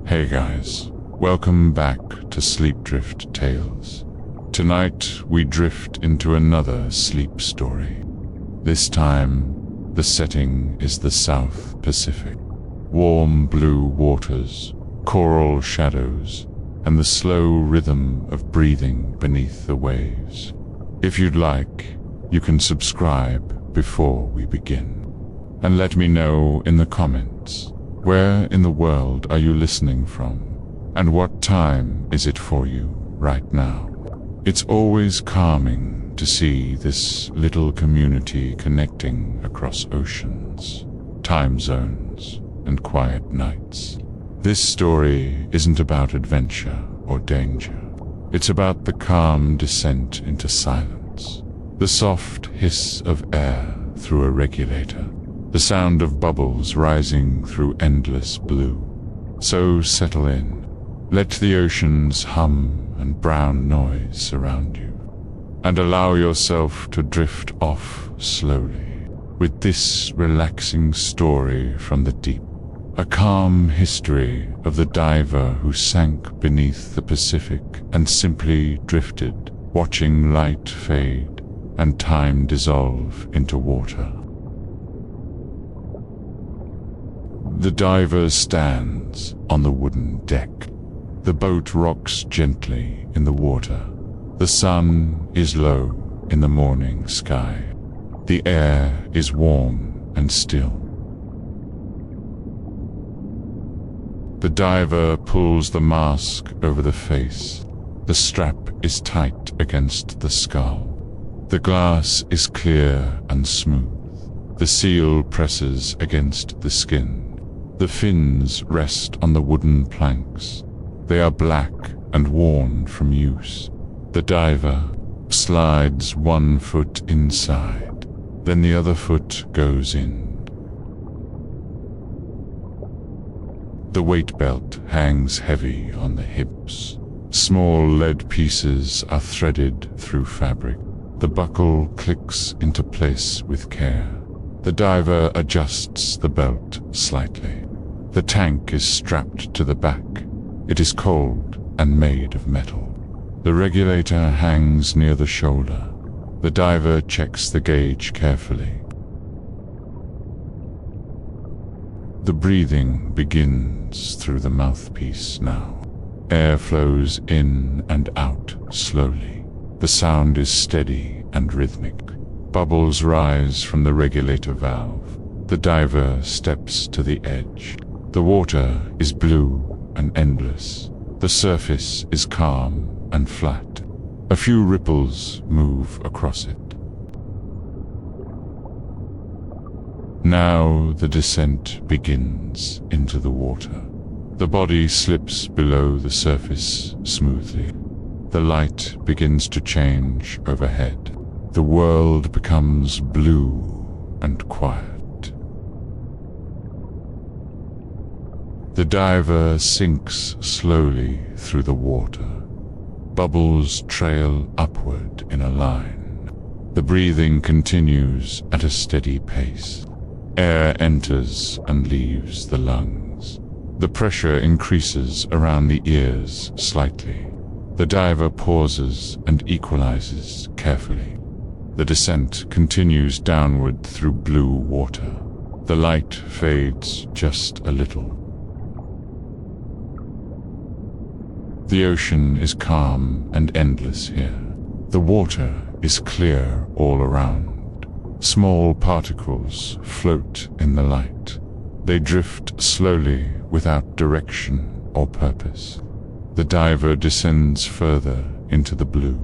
Hey guys, welcome back to SLEEPDRIFT Tales. Tonight we drift into another sleep story. This time, the setting is the South Pacific. Warm blue waters, coral shadows, and the slow rhythm of breathing beneath the waves. If you'd like, you can subscribe before we begin. And let me know in the comments, where in the world are you listening from? And what time is it for you right now? It's always calming to see this little community connecting across oceans, time zones, and quiet nights. This story isn't about adventure or danger. It's about the calm descent into silence, the soft hiss of air through a regulator, the sound of bubbles rising through endless blue. So settle in, let the ocean's hum and brown noise surround you, and allow yourself to drift off slowly with this relaxing story from the deep. A calm history of the diver who sank beneath the Pacific and simply drifted, watching light fade and time dissolve into water. The diver stands on the wooden deck. The boat rocks gently in the water. The sun is low in the morning sky. The air is warm and still. The diver pulls the mask over the face. The strap is tight against the skull. The glass is clear and smooth. The seal presses against the skin. The fins rest on the wooden planks. They are black and worn from use. The diver slides one foot inside, then the other foot goes in. The weight belt hangs heavy on the hips. Small lead pieces are threaded through fabric. The buckle clicks into place with care. The diver adjusts the belt slightly. The tank is strapped to the back. It is cold and made of metal. The regulator hangs near the shoulder. The diver checks the gauge carefully. The breathing begins through the mouthpiece now. Air flows in and out slowly. The sound is steady and rhythmic. Bubbles rise from the regulator valve. The diver steps to the edge. The water is blue and endless. The surface is calm and flat. A few ripples move across it. Now the descent begins into the water. The body slips below the surface smoothly. The light begins to change overhead. The world becomes blue and quiet. The diver sinks slowly through the water. Bubbles trail upward in a line. The breathing continues at a steady pace. Air enters and leaves the lungs. The pressure increases around the ears slightly. The diver pauses and equalizes carefully. The descent continues downward through blue water. The light fades just a little. The ocean is calm and endless here. The water is clear all around. Small particles float in the light. They drift slowly without direction or purpose. The diver descends further into the blue.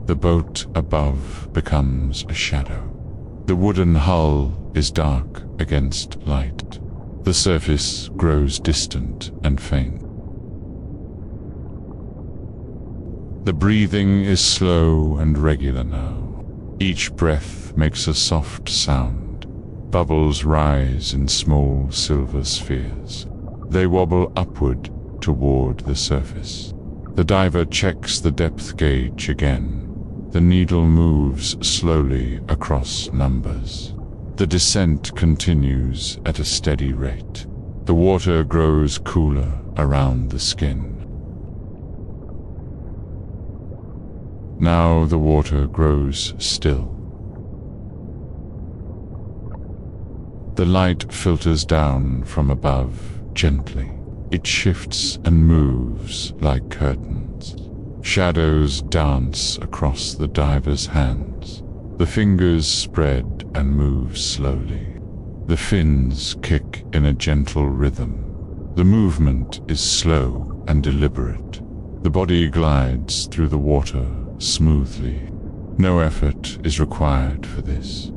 The boat above becomes a shadow. The wooden hull is dark against light. The surface grows distant and faint. The breathing is slow and regular now. Each breath makes a soft sound. Bubbles rise in small silver spheres. They wobble upward toward the surface. The diver checks the depth gauge again. The needle moves slowly across numbers. The descent continues at a steady rate. The water grows cooler around the skin. Now the water grows still. The light filters down from above gently. It shifts and moves like curtains. Shadows dance across the diver's hands. The fingers spread and move slowly. The fins kick in a gentle rhythm. The movement is slow and deliberate. The body glides through the water smoothly. No effort is required for this.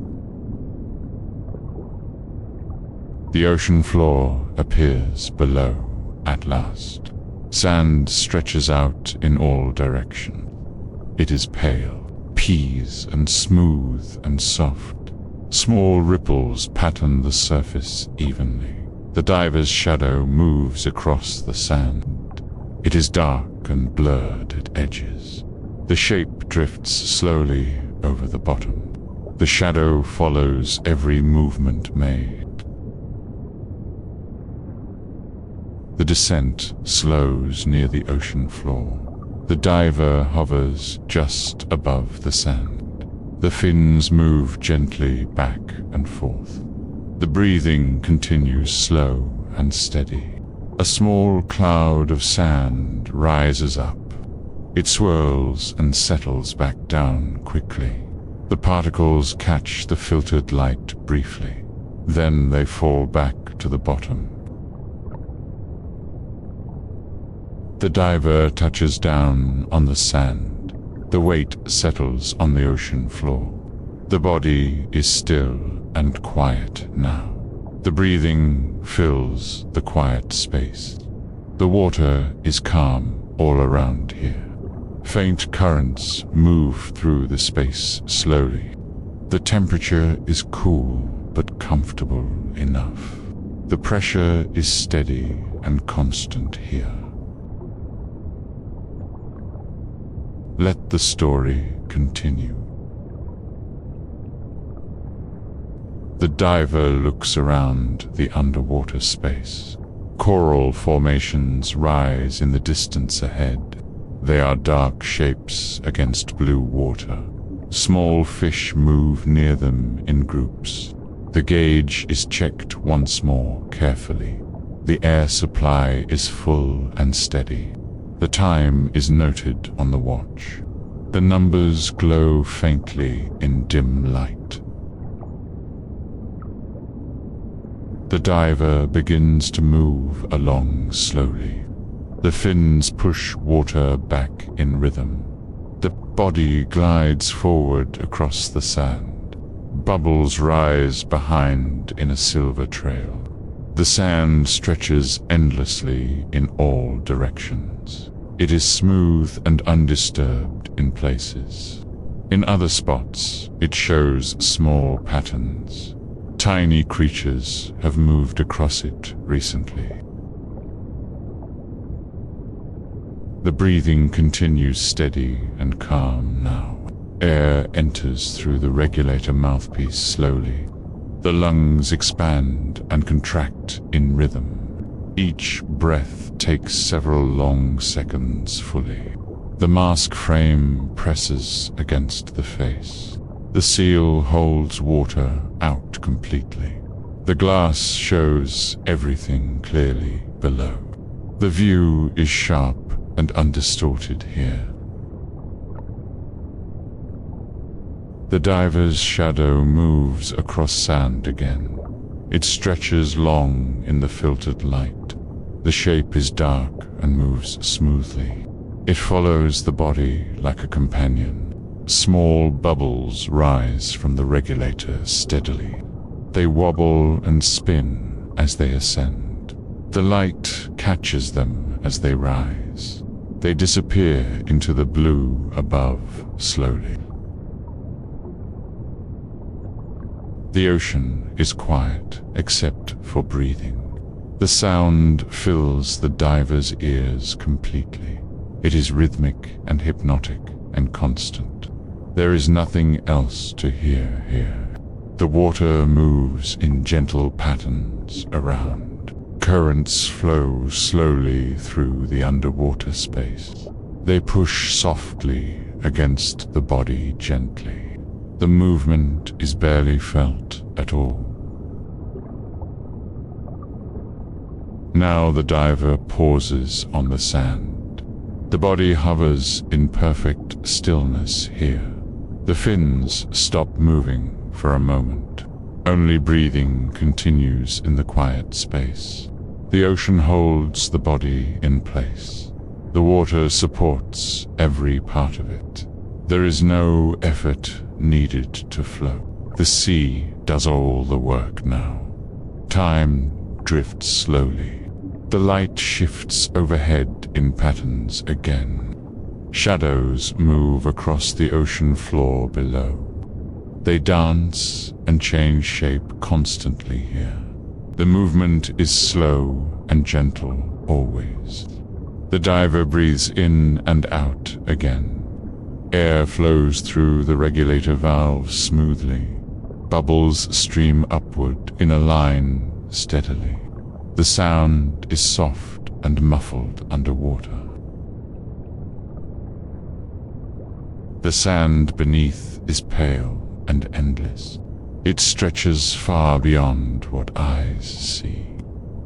The ocean floor appears below at last. Sand stretches out in all directions. It is pale, peas and smooth and soft. Small ripples pattern the surface evenly. The diver's shadow moves across the sand. It is dark and blurred at edges. The shape drifts slowly over the bottom. The shadow follows every movement made. The descent slows near the ocean floor. The diver hovers just above the sand. The fins move gently back and forth. The breathing continues slow and steady. A small cloud of sand rises up. It swirls and settles back down quickly. The particles catch the filtered light briefly. Then they fall back to the bottom. The diver touches down on the sand. The weight settles on the ocean floor. The body is still and quiet now. The breathing fills the quiet space. The water is calm all around here. Faint currents move through the space slowly. The temperature is cool but comfortable enough. The pressure is steady and constant here. Let the story continue. The diver looks around the underwater space. Coral formations rise in the distance ahead. They are dark shapes against blue water. Small fish move near them in groups. The gauge is checked once more carefully. The air supply is full and steady. The time is noted on the watch. The numbers glow faintly in dim light. The diver begins to move along slowly. The fins push water back in rhythm. The body glides forward across the sand. Bubbles rise behind in a silver trail. The sand stretches endlessly in all directions. It is smooth and undisturbed in places. In other spots, it shows small patterns. Tiny creatures have moved across it recently. The breathing continues steady and calm now. Air enters through the regulator mouthpiece slowly. The lungs expand and contract in rhythm. Each breath takes several long seconds fully. The mask frame presses against the face. The seal holds water out completely. The glass shows everything clearly below. The view is sharp and undistorted here. The diver's shadow moves across sand again. It stretches long in the filtered light. The shape is dark and moves smoothly. It follows the body like a companion. Small bubbles rise from the regulator steadily. They wobble and spin as they ascend. The light catches them as they rise. They disappear into the blue above slowly. The ocean is quiet except for breathing. The sound fills the diver's ears completely. It is rhythmic and hypnotic and constant. There is nothing else to hear here. The water moves in gentle patterns around. currents flow slowly through the underwater space. They push softly against the body gently. The movement is barely felt at all. Now the diver pauses on the sand. The body hovers in perfect stillness here. The fins stop moving for a moment. Only breathing continues in the quiet space. The ocean holds the body in place. The water supports every part of it. There is no effort needed to float. The sea does all the work now. Time drifts slowly. The light shifts overhead in patterns again. Shadows move across the ocean floor below. They dance and change shape constantly here. The movement is slow and gentle always. The diver breathes in and out again. Air flows through the regulator valves smoothly. Bubbles stream upward in a line steadily. The sound is soft and muffled underwater. The sand beneath is pale and endless. It stretches far beyond what eyes see.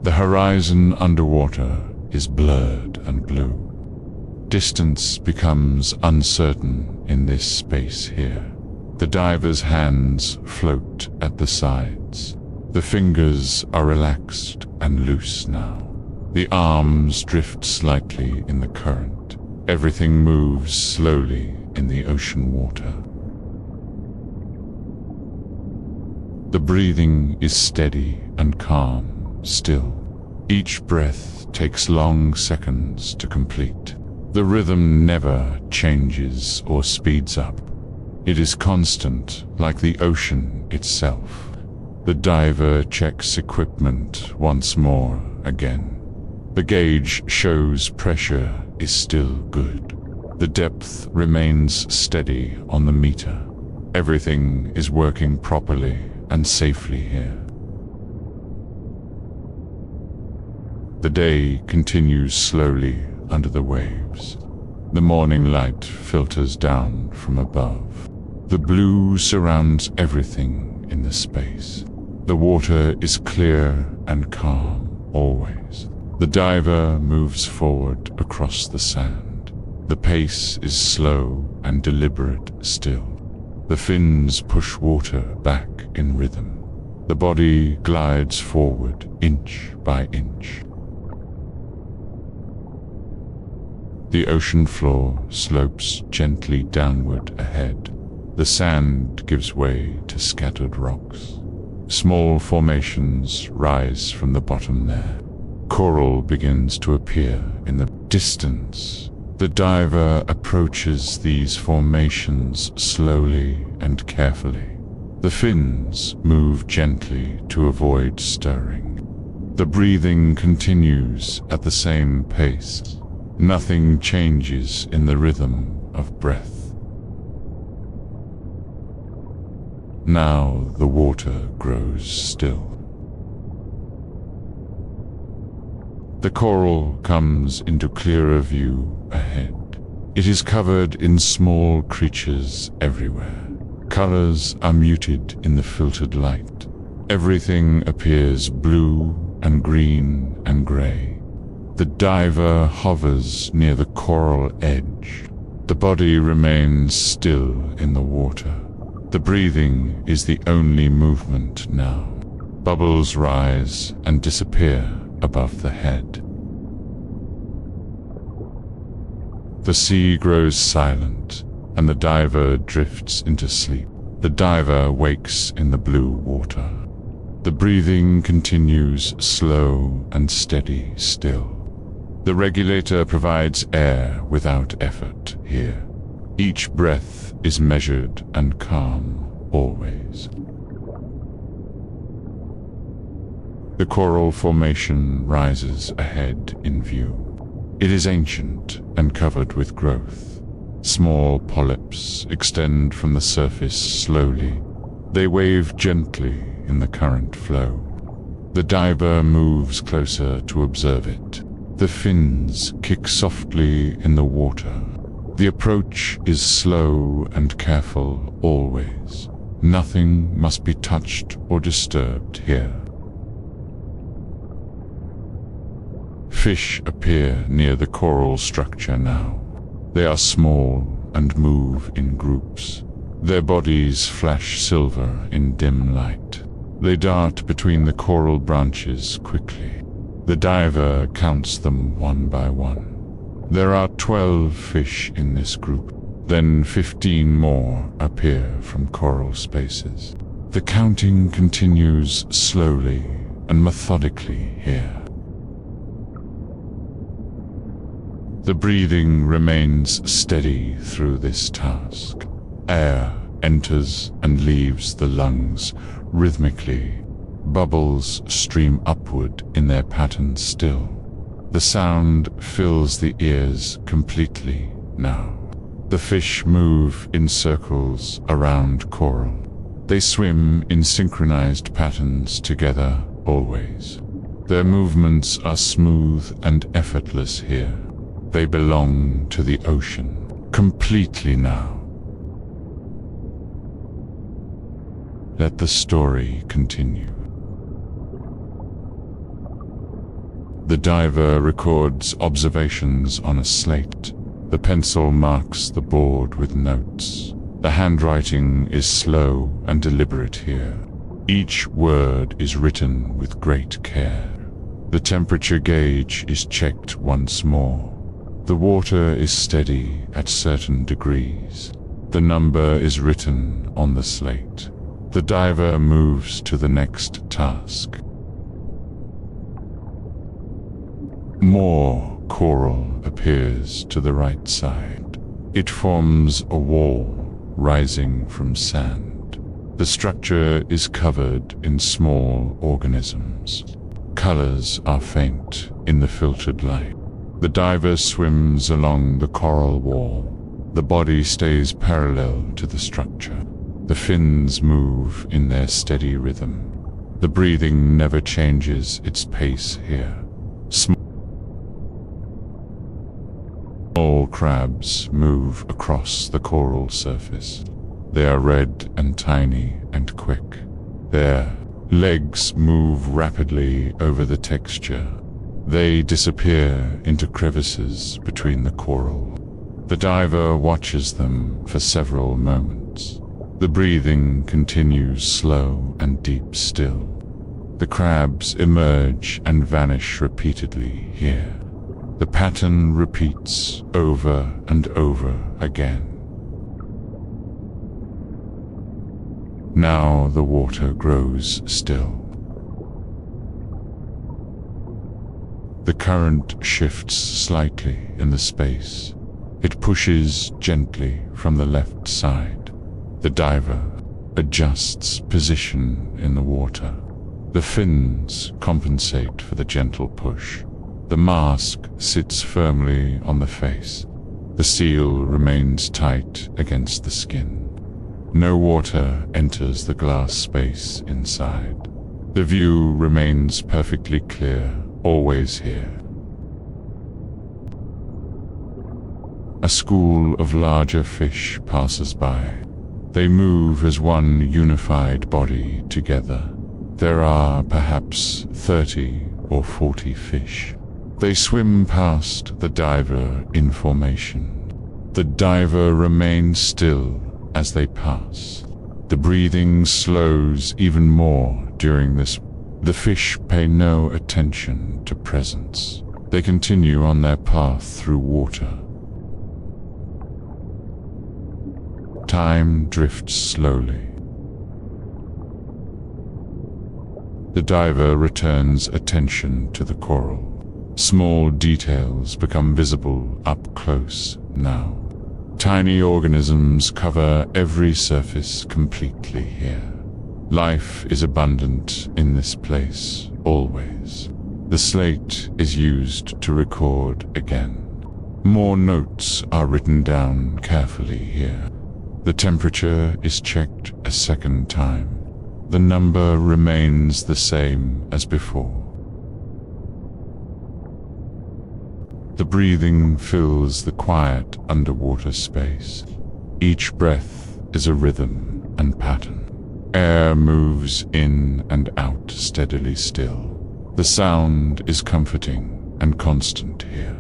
The horizon underwater is blurred and blue. Distance becomes uncertain in this space here. The diver's hands float at the sides. The fingers are relaxed and loose now. The arms drift slightly in the current. Everything moves slowly in the ocean water. The breathing is steady and calm, still. Each breath takes long seconds to complete. The rhythm never changes or speeds up. It is constant, like the ocean itself. The diver checks equipment once more again. The gauge shows pressure is still good. The depth remains steady on the meter. Everything is working properly and safely here. The day continues slowly under the waves. The morning light filters down from above. The blue surrounds everything in the space. The water is clear and calm always. The diver moves forward across the sand. The pace is slow and deliberate still. The fins push water back in rhythm. The body glides forward inch by inch. The ocean floor slopes gently downward ahead. The sand gives way to scattered rocks. Small formations rise from the bottom there. Coral begins to appear in the distance. The diver approaches these formations slowly and carefully. The fins move gently to avoid stirring. The breathing continues at the same pace. Nothing changes in the rhythm of breath. Now the water grows still. The coral comes into clearer view ahead. It is covered in small creatures everywhere. Colors are muted in the filtered light. Everything appears blue and green and gray. The diver hovers near the coral edge. The body remains still in the water. The breathing is the only movement now. Bubbles rise and disappear above the head. The sea grows silent, and the diver drifts into sleep. The diver wakes in the blue water. The breathing continues slow and steady still. The regulator provides air without effort here. Each breath is measured and calm always. The coral formation rises ahead in view. It is ancient and covered with growth. Small polyps extend from the surface slowly. They wave gently in the current flow. The diver moves closer to observe it. The fins kick softly in the water. The approach is slow and careful always. Nothing must be touched or disturbed here. Fish appear near the coral structure now. They are small and move in groups. Their bodies flash silver in dim light. They dart between the coral branches quickly. The diver counts them one by one. There are 12 fish in this group. Then 15 more appear from coral spaces. The counting continues slowly and methodically here. The breathing remains steady through this task. Air enters and leaves the lungs rhythmically. Bubbles stream upward in their pattern still. The sound fills the ears completely now. The fish move in circles around coral. They swim in synchronized patterns together always. Their movements are smooth and effortless here. They belong to the ocean completely now. Let the story continue. The diver records observations on a slate. The pencil marks the board with notes. The handwriting is slow and deliberate here. Each word is written with great care. The temperature gauge is checked once more. The water is steady at certain degrees. The number is written on the slate. The diver moves to the next task. More coral appears to the right side. It forms a wall rising from sand. The structure is covered in small organisms. Colors are faint in the filtered light. The diver swims along the coral wall. The body stays parallel to the structure. The fins move in their steady rhythm. The breathing never changes its pace here. Small crabs move across the coral surface. They are red and tiny and quick. Their legs move rapidly over the texture. They disappear into crevices between the coral. The diver watches them for several moments. The breathing continues slow and deep still. The crabs emerge and vanish repeatedly here. The pattern repeats over and over again. Now the water grows still. The current shifts slightly in the space. It pushes gently from the left side. The diver adjusts position in the water. The fins compensate for the gentle push. The mask sits firmly on the face. The seal remains tight against the skin. No water enters the glass space inside. The view remains perfectly clear, always here. A school of larger fish passes by. They move as one unified body together. There are perhaps 30 or 40 fish. They swim past the diver in formation. The diver remains still as they pass. The breathing slows even more during this. The fish pay no attention to presence. They continue on their path through water. Time drifts slowly. The diver returns attention to the coral. Small details become visible up close now. Tiny organisms cover every surface completely here. Life is abundant in this place, always. The slate is used to record again. More notes are written down carefully here. The temperature is checked a second time. the number remains the same as before. The breathing fills the quiet underwater space. Each breath is a rhythm and pattern. Air moves in and out steadily still. The sound is comforting and constant here.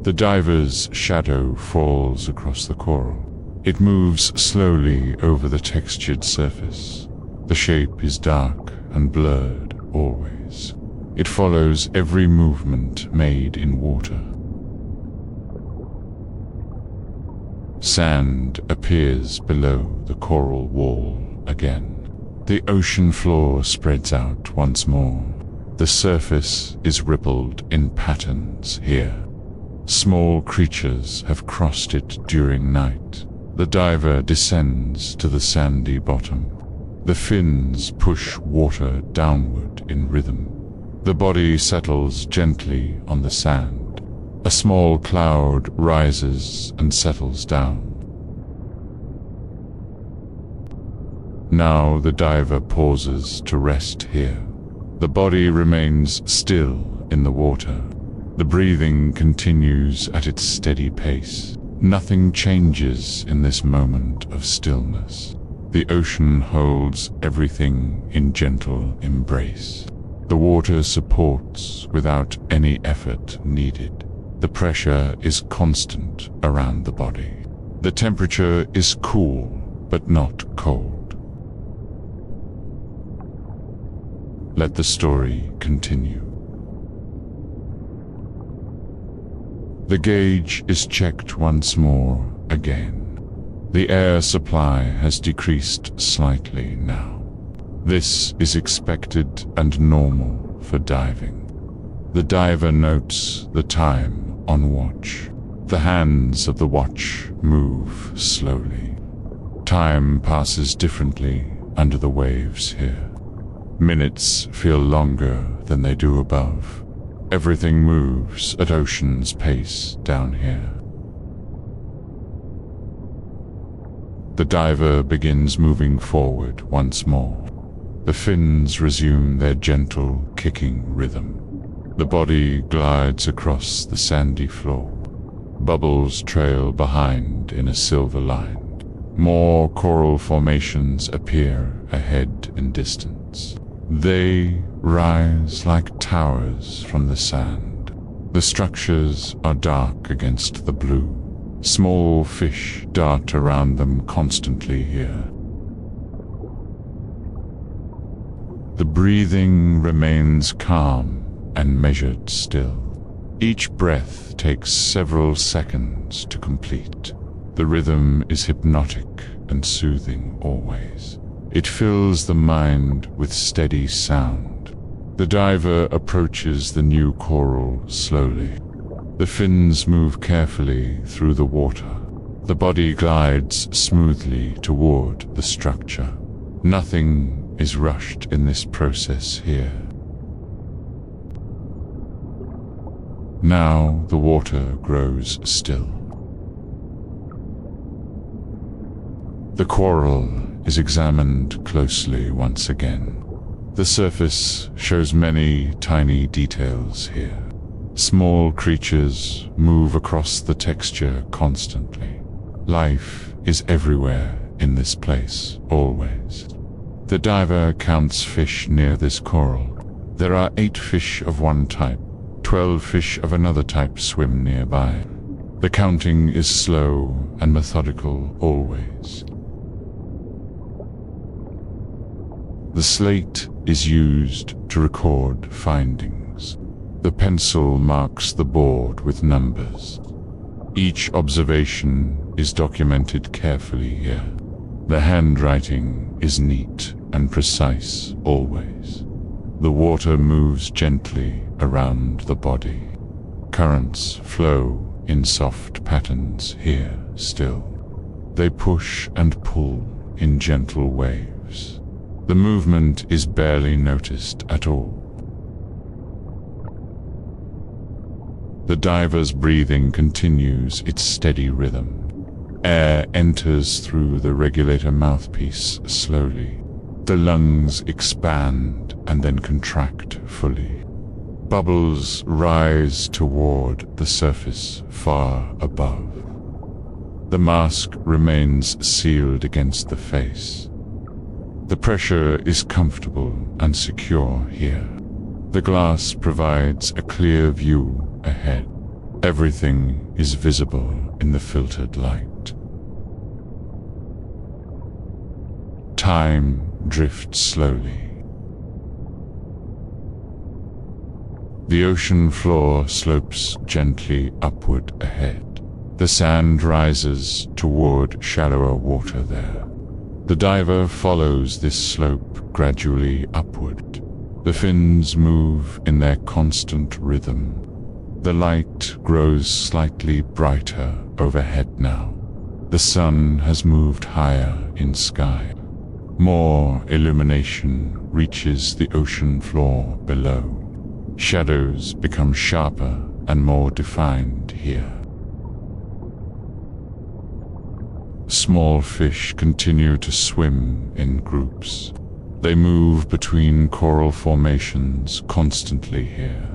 The diver's shadow falls across the coral. It moves slowly over the textured surface. The shape is dark and blurred always. It follows every movement made in water. Sand appears below the coral wall again. The ocean floor spreads out once more. The surface is rippled in patterns here. Small creatures have crossed it during night. The diver descends to the sandy bottom. The fins push water downward in rhythm. The body settles gently on the sand. A small cloud rises and settles down. Now the diver pauses to rest here. The body remains still in the water. The breathing continues at its steady pace. Nothing changes in this moment of stillness. The ocean holds everything in gentle embrace. The water supports without any effort needed. The pressure is constant around the body. The temperature is cool, but not cold. Let the story continue. The gauge is checked once more again. The air supply has decreased slightly now. This is expected and normal for diving. The diver notes the time on watch. The hands of the watch move slowly. Time passes differently under the waves here. Minutes feel longer than they do above. Everything moves at ocean's pace down here. The diver begins moving forward once more. The fins resume their gentle, kicking rhythm. The body glides across the sandy floor. Bubbles trail behind in a silver line. More coral formations appear ahead in distance. They rise like towers from the sand. The structures are dark against the blue. Small fish dart around them constantly here. The breathing remains calm and measured still. Each breath takes several seconds to complete. The rhythm is hypnotic and soothing always. It fills the mind with steady sound. The diver approaches the new coral slowly. The fins move carefully through the water. The body glides smoothly toward the structure. Nothing is rushed in this process here. Now the water grows still. The coral is examined closely once again. The surface shows many tiny details here. Small creatures move across the texture constantly. Life is everywhere in this place, always. The diver counts fish near this coral. There are 8 fish of one type. 12 fish of another type swim nearby. The counting is slow and methodical always. The slate is used to record findings. The pencil marks the board with numbers. Each observation is documented carefully here. The handwriting is neat and precise always. The water moves gently around the body. Currents flow in soft patterns here still. They push and pull in gentle waves. The movement is barely noticed at all. The diver's breathing continues its steady rhythm. Air enters through the regulator mouthpiece slowly. The lungs expand and then contract fully. Bubbles rise toward the surface far above. The mask remains sealed against the face. The pressure is comfortable and secure here. The glass provides a clear view ahead. Everything is visible in the filtered light. Time drifts slowly. The ocean floor slopes gently upward ahead. The sand rises toward shallower water there. The diver follows this slope gradually upward. The fins move in their constant rhythm. The light grows slightly brighter overhead now. The sun has moved higher in sky. More illumination reaches the ocean floor below. Shadows become sharper and more defined here. Small fish continue to swim in groups. They move between coral formations constantly here.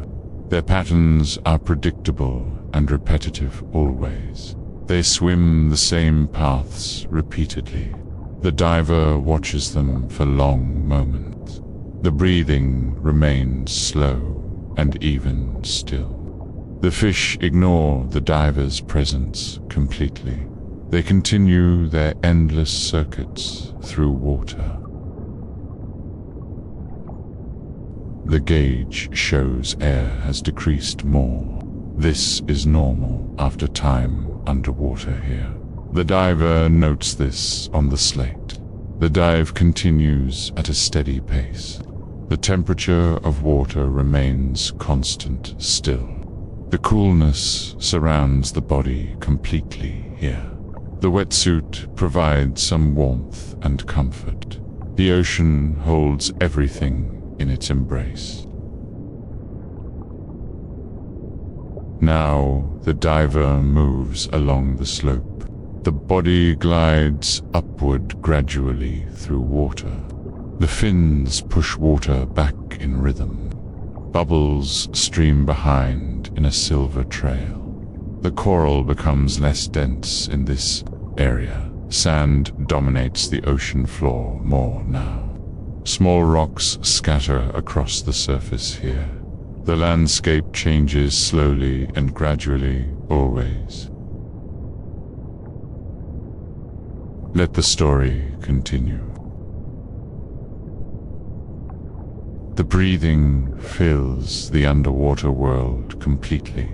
Their patterns are predictable and repetitive always. They swim the same paths repeatedly. The diver watches them for long moments. The breathing remains slow and even still. The fish ignore the diver's presence completely. They continue their endless circuits through water. The gauge shows air has decreased more. This is normal after time underwater here. The diver notes this on the slate. The dive continues at a steady pace. The temperature of water remains constant still. The coolness surrounds the body completely here. The wetsuit provides some warmth and comfort. The ocean holds everything in its embrace. Now the diver moves along the slope. The body glides upward gradually through water. The fins push water back in rhythm. Bubbles stream behind in a silver trail. The coral becomes less dense in this area. Sand dominates the ocean floor more now. Small rocks scatter across the surface here. The landscape changes slowly and gradually, always. Let the story continue. The breathing fills the underwater world completely.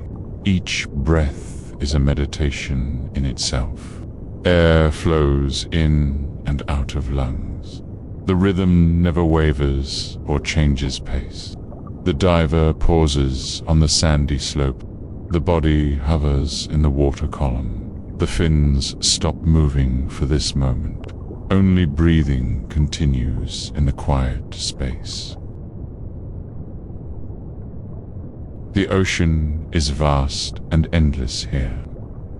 Each breath is a meditation in itself. Air flows in and out of lungs. The rhythm never wavers or changes pace. The diver pauses on the sandy slope. The body hovers in the water column. The fins stop moving for this moment. Only breathing continues in the quiet space. The ocean is vast and endless here.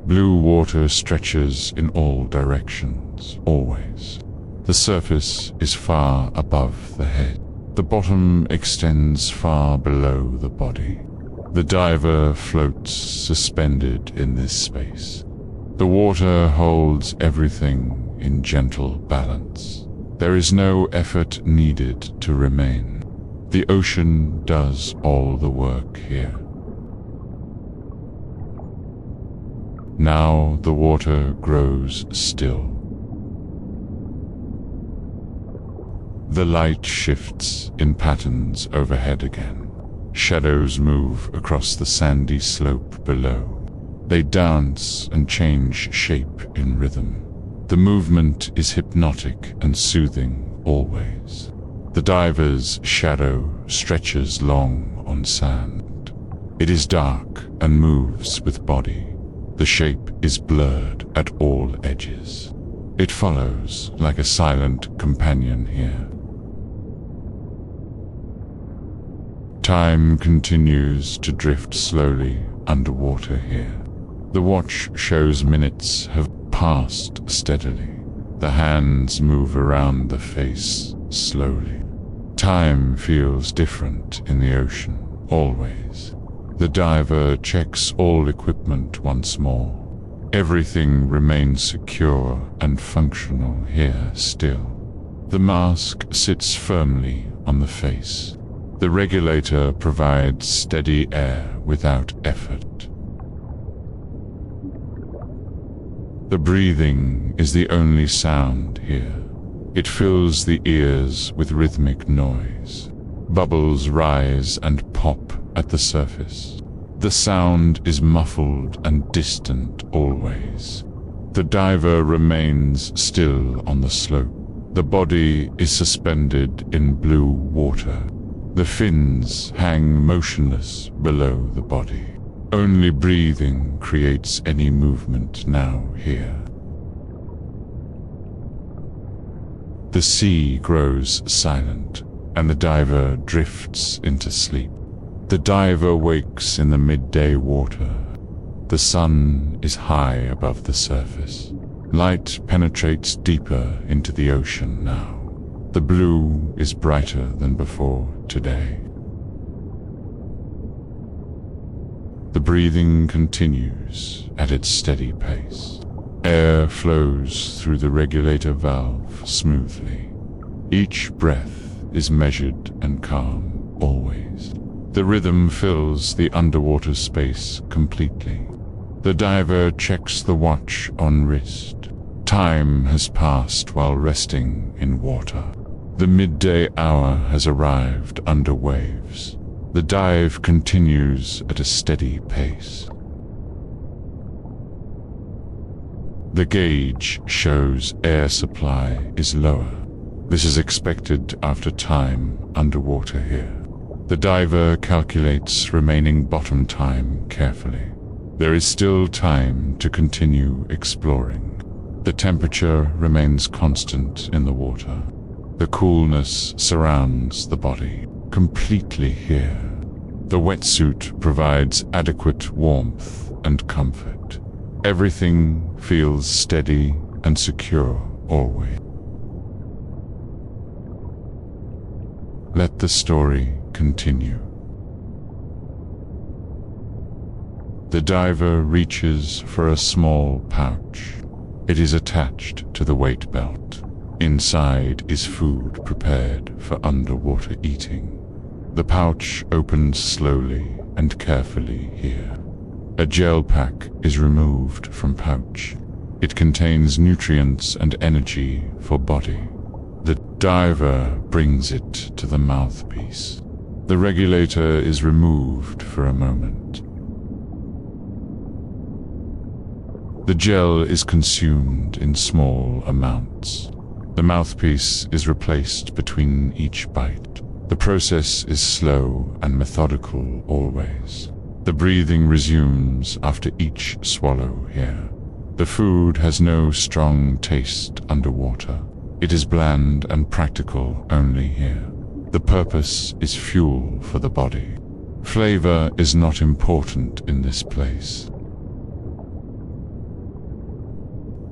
Blue water stretches in all directions, always. The surface is far above the head. The bottom extends far below the body. The diver floats suspended in this space. The water holds everything in gentle balance. There is no effort needed to remain. The ocean does all the work here. Now the water grows still. The light shifts in patterns overhead again. Shadows move across the sandy slope below. They dance and change shape in rhythm. The movement is hypnotic and soothing always. The diver's shadow stretches long on sand. It is dark and moves with body. The shape is blurred at all edges. It follows like a silent companion here. Time continues to drift slowly underwater here. The watch shows minutes have passed steadily. The hands move around the face slowly. Time feels different in the ocean, always. The diver checks all equipment once more. Everything remains secure and functional here still. The mask sits firmly on the face. The regulator provides steady air without effort. The breathing is the only sound here. It fills the ears with rhythmic noise. Bubbles rise and pop at the surface. The sound is muffled and distant always. The diver remains still on the slope. The body is suspended in blue water. The fins hang motionless below the body. Only breathing creates any movement now here. The sea grows silent, and the diver drifts into sleep. The diver wakes in the midday water. The sun is high above the surface. Light penetrates deeper into the ocean now. The blue is brighter than before today. The breathing continues at its steady pace. Air flows through the regulator valve smoothly. Each breath is measured and calm, always. The rhythm fills the underwater space completely. The diver checks the watch on wrist. Time has passed while resting in water. The midday hour has arrived under waves. The dive continues at a steady pace. The gauge shows air supply is lower. This is expected after time underwater here. The diver calculates remaining bottom time carefully. There is still time to continue exploring. The temperature remains constant in the water. The coolness surrounds the body, completely here. The wetsuit provides adequate warmth and comfort. Everything feels steady and secure always. Let the story continue. The diver reaches for a small pouch. It is attached to the weight belt. Inside is food prepared for underwater eating. The pouch opens slowly and carefully here. A gel pack is removed from pouch. It contains nutrients and energy for body. The diver brings it to the mouthpiece. The regulator is removed for a moment. The gel is consumed in small amounts. The mouthpiece is replaced between each bite. The process is slow and methodical always. The breathing resumes after each swallow here. The food has no strong taste underwater. It is bland and practical only here. The purpose is fuel for the body. Flavor is not important in this place.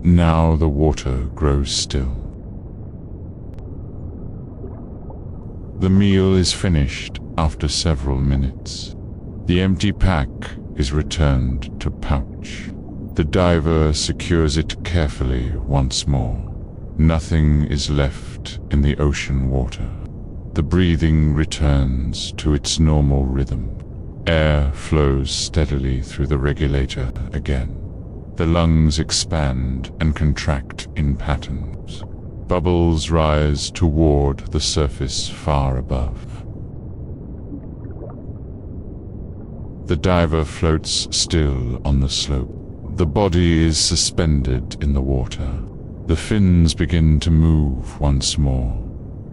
Now the water grows still. The meal is finished after several minutes. The empty pack is returned to pouch. The diver secures it carefully once more. Nothing is left in the ocean water. The breathing returns to its normal rhythm. Air flows steadily through the regulator again. The lungs expand and contract in patterns. Bubbles rise toward the surface far above. The diver floats still on the slope. The body is suspended in the water. The fins begin to move once more.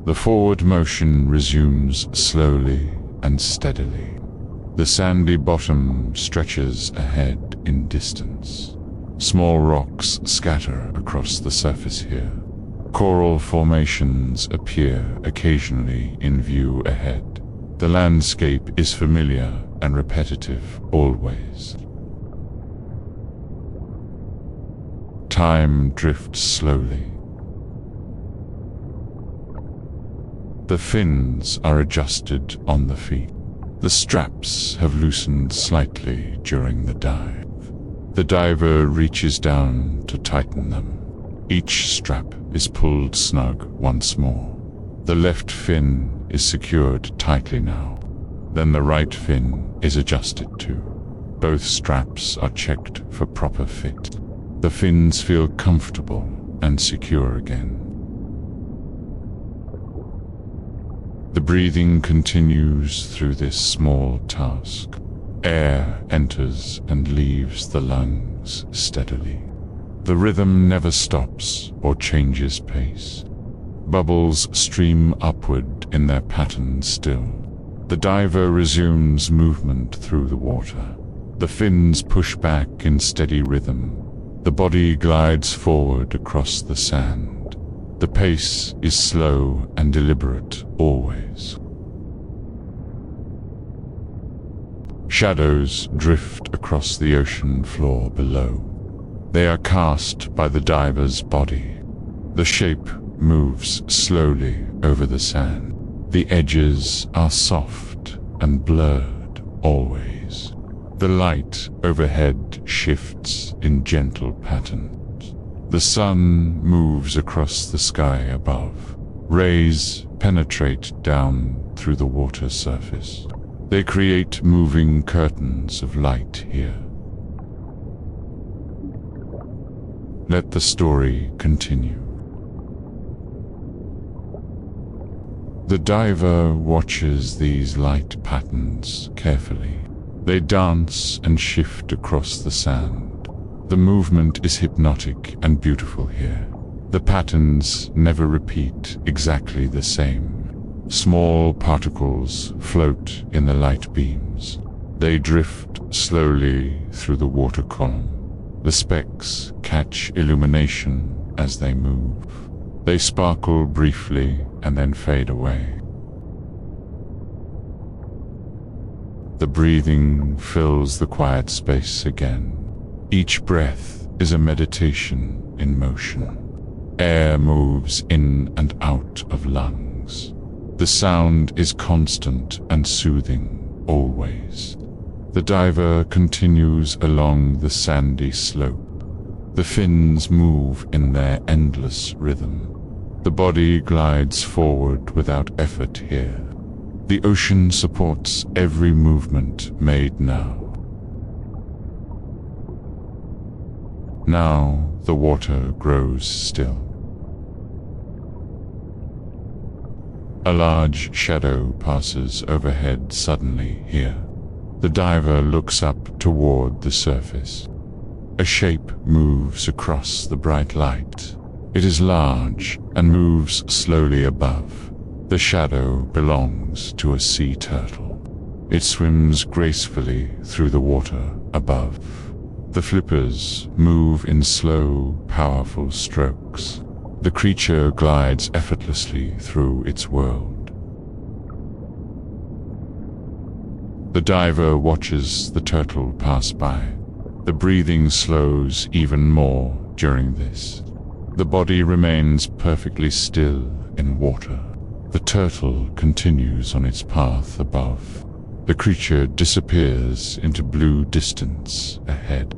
The forward motion resumes slowly and steadily. The sandy bottom stretches ahead in distance. Small rocks scatter across the surface here. Coral formations appear occasionally in view ahead. The landscape is familiar and repetitive always. Time drifts slowly. The fins are adjusted on the feet. The straps have loosened slightly during the dive. The diver reaches down to tighten them. Each strap is pulled snug once more. The left fin is secured tightly now. Then the right fin is adjusted too. Both straps are checked for proper fit. The fins feel comfortable and secure again. The breathing continues through this small task. Air enters and leaves the lungs steadily. The rhythm never stops or changes pace. Bubbles stream upward in their pattern still. The diver resumes movement through the water. The fins push back in steady rhythm. The body glides forward across the sand. The pace is slow and deliberate always. Shadows drift across the ocean floor below. They are cast by the diver's body. The shape moves slowly over the sand. The edges are soft and blurred always. The light overhead shifts in gentle patterns. The sun moves across the sky above. Rays penetrate down through the water surface. They create moving curtains of light here. Let the story continue. The diver watches these light patterns carefully. They dance and shift across the sand. The movement is hypnotic and beautiful here. The patterns never repeat exactly the same. Small particles float in the light beams. They drift slowly through the water column. The specks catch illumination as they move. They sparkle briefly and then fade away. The breathing fills the quiet space again. Each breath is a meditation in motion. Air moves in and out of lungs. The sound is constant and soothing always. The diver continues along the sandy slope. The fins move in their endless rhythm. The body glides forward without effort here. The ocean supports every movement made now. Now the water grows still. A large shadow passes overhead suddenly here. The diver looks up toward the surface. A shape moves across the bright light. It is large and moves slowly above. The shadow belongs to a sea turtle. It swims gracefully through the water above. The flippers move in slow, powerful strokes. The creature glides effortlessly through its world. The diver watches the turtle pass by. The breathing slows even more during this. The body remains perfectly still in water. The turtle continues on its path above. The creature disappears into blue distance ahead.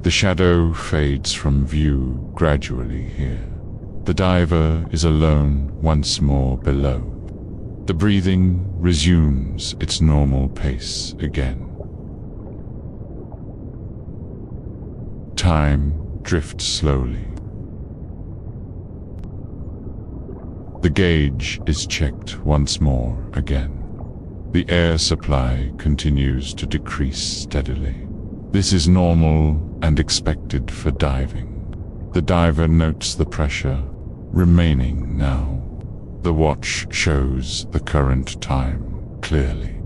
The shadow fades from view gradually here. The diver is alone once more below. The breathing resumes its normal pace again. Time drifts slowly. The gauge is checked once more again. The air supply continues to decrease steadily. This is normal and expected for diving. The diver notes the pressure remaining now. The watch shows the current time clearly.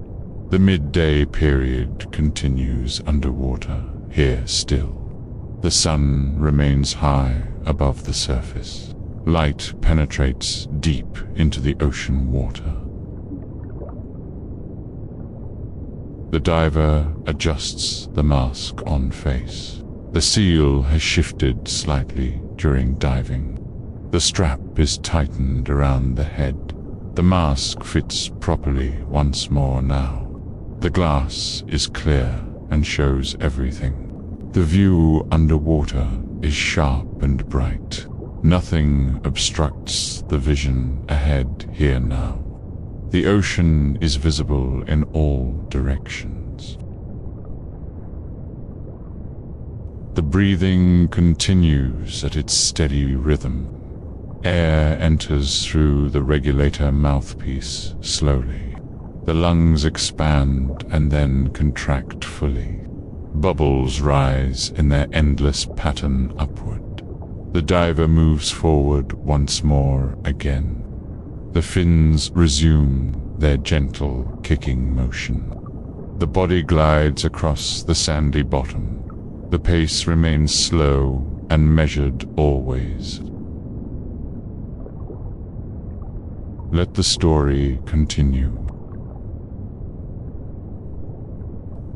The midday period continues underwater, here still. The sun remains high above the surface. Light penetrates deep into the ocean water. The diver adjusts the mask on face. The seal has shifted slightly during diving. The strap is tightened around the head. The mask fits properly once more now. The glass is clear and shows everything. The view underwater is sharp and bright. Nothing obstructs the vision ahead here now. The ocean is visible in all directions. The breathing continues at its steady rhythm. Air enters through the regulator mouthpiece slowly. The lungs expand and then contract fully. Bubbles rise in their endless pattern upward. The diver moves forward once more again. The fins resume their gentle kicking motion. The body glides across the sandy bottom. The pace remains slow and measured always. Let the story continue.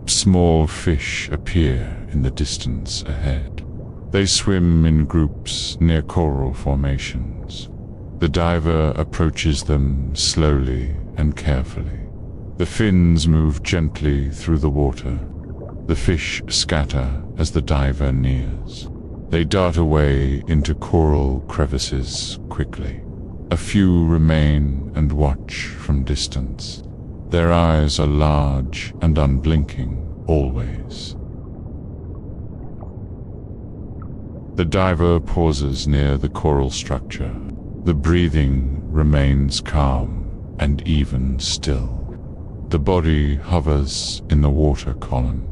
Small fish appear in the distance ahead. They swim in groups near coral formations. The diver approaches them slowly and carefully. The fins move gently through the water. The fish scatter as the diver nears. They dart away into coral crevices quickly. A few remain and watch from distance. Their eyes are large and unblinking, always. The diver pauses near the coral structure. The breathing remains calm and even still. The body hovers in the water column.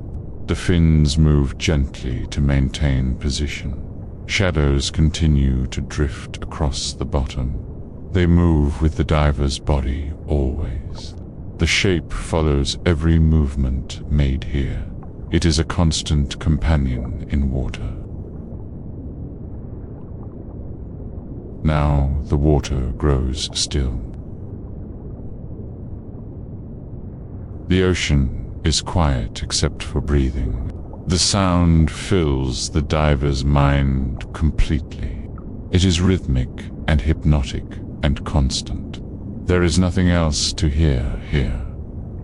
The fins move gently to maintain position. Shadows continue to drift across the bottom. They move with the diver's body always. The shape follows every movement made here. It is a constant companion in water. Now the water grows still. The ocean is quiet except for breathing. The sound fills the diver's mind completely. It is rhythmic and hypnotic and constant. There is nothing else to hear here.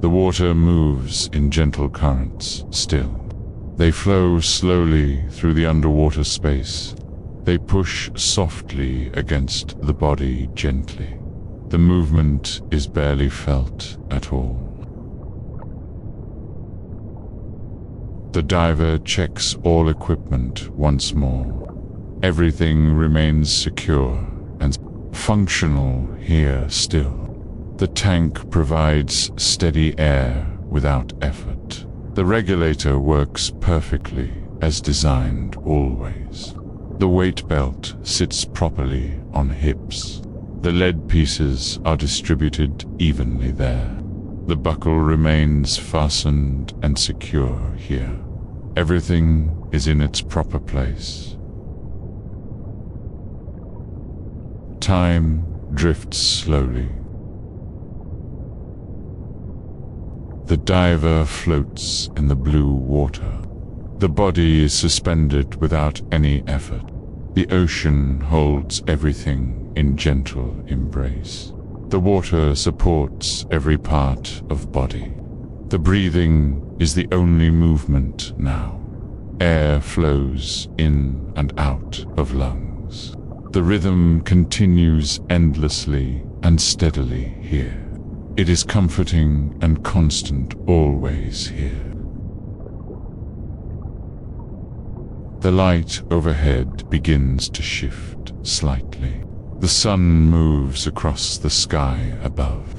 The water moves in gentle currents still. They flow slowly through the underwater space. They push softly against the body gently. The movement is barely felt at all. The diver checks all equipment once more. Everything remains secure and functional here still. The tank provides steady air without effort. The regulator works perfectly as designed always. The weight belt sits properly on hips. The lead pieces are distributed evenly there. The buckle remains fastened and secure here. Everything is in its proper place. Time drifts slowly. The diver floats in the blue water. The body is suspended without any effort. The ocean holds everything in gentle embrace. The water supports every part of body. The breathing is the only movement now. Air flows in and out of lungs. The rhythm continues endlessly and steadily here. It is comforting and constant always here. The light overhead begins to shift slightly. The sun moves across the sky above.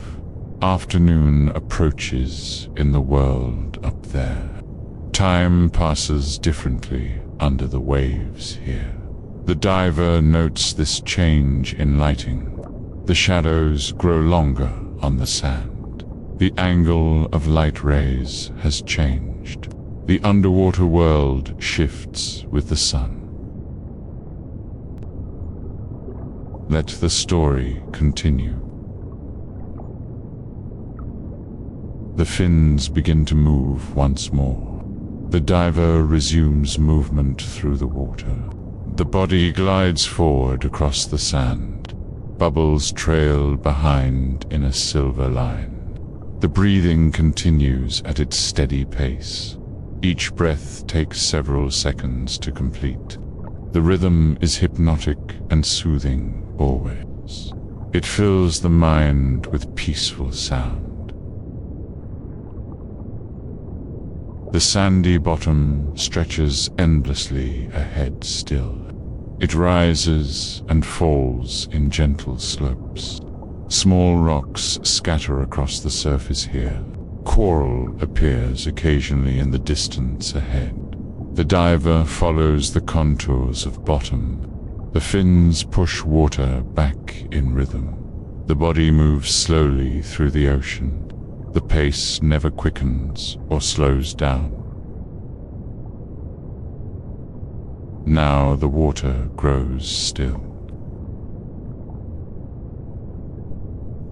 Afternoon approaches in the world up there. Time passes differently under the waves here. The diver notes this change in lighting. The shadows grow longer on the sand. The angle of light rays has changed. The underwater world shifts with the sun. Let the story continue. The fins begin to move once more. The diver resumes movement through the water. The body glides forward across the sand. Bubbles trail behind in a silver line. The breathing continues at its steady pace. Each breath takes several seconds to complete. The rhythm is hypnotic and soothing always. It fills the mind with peaceful sound. The sandy bottom stretches endlessly ahead still. It rises and falls in gentle slopes. Small rocks scatter across the surface here. Coral appears occasionally in the distance ahead. The diver follows the contours of bottom. The fins push water back in rhythm. The body moves slowly through the ocean. The pace never quickens or slows down. Now the water grows still.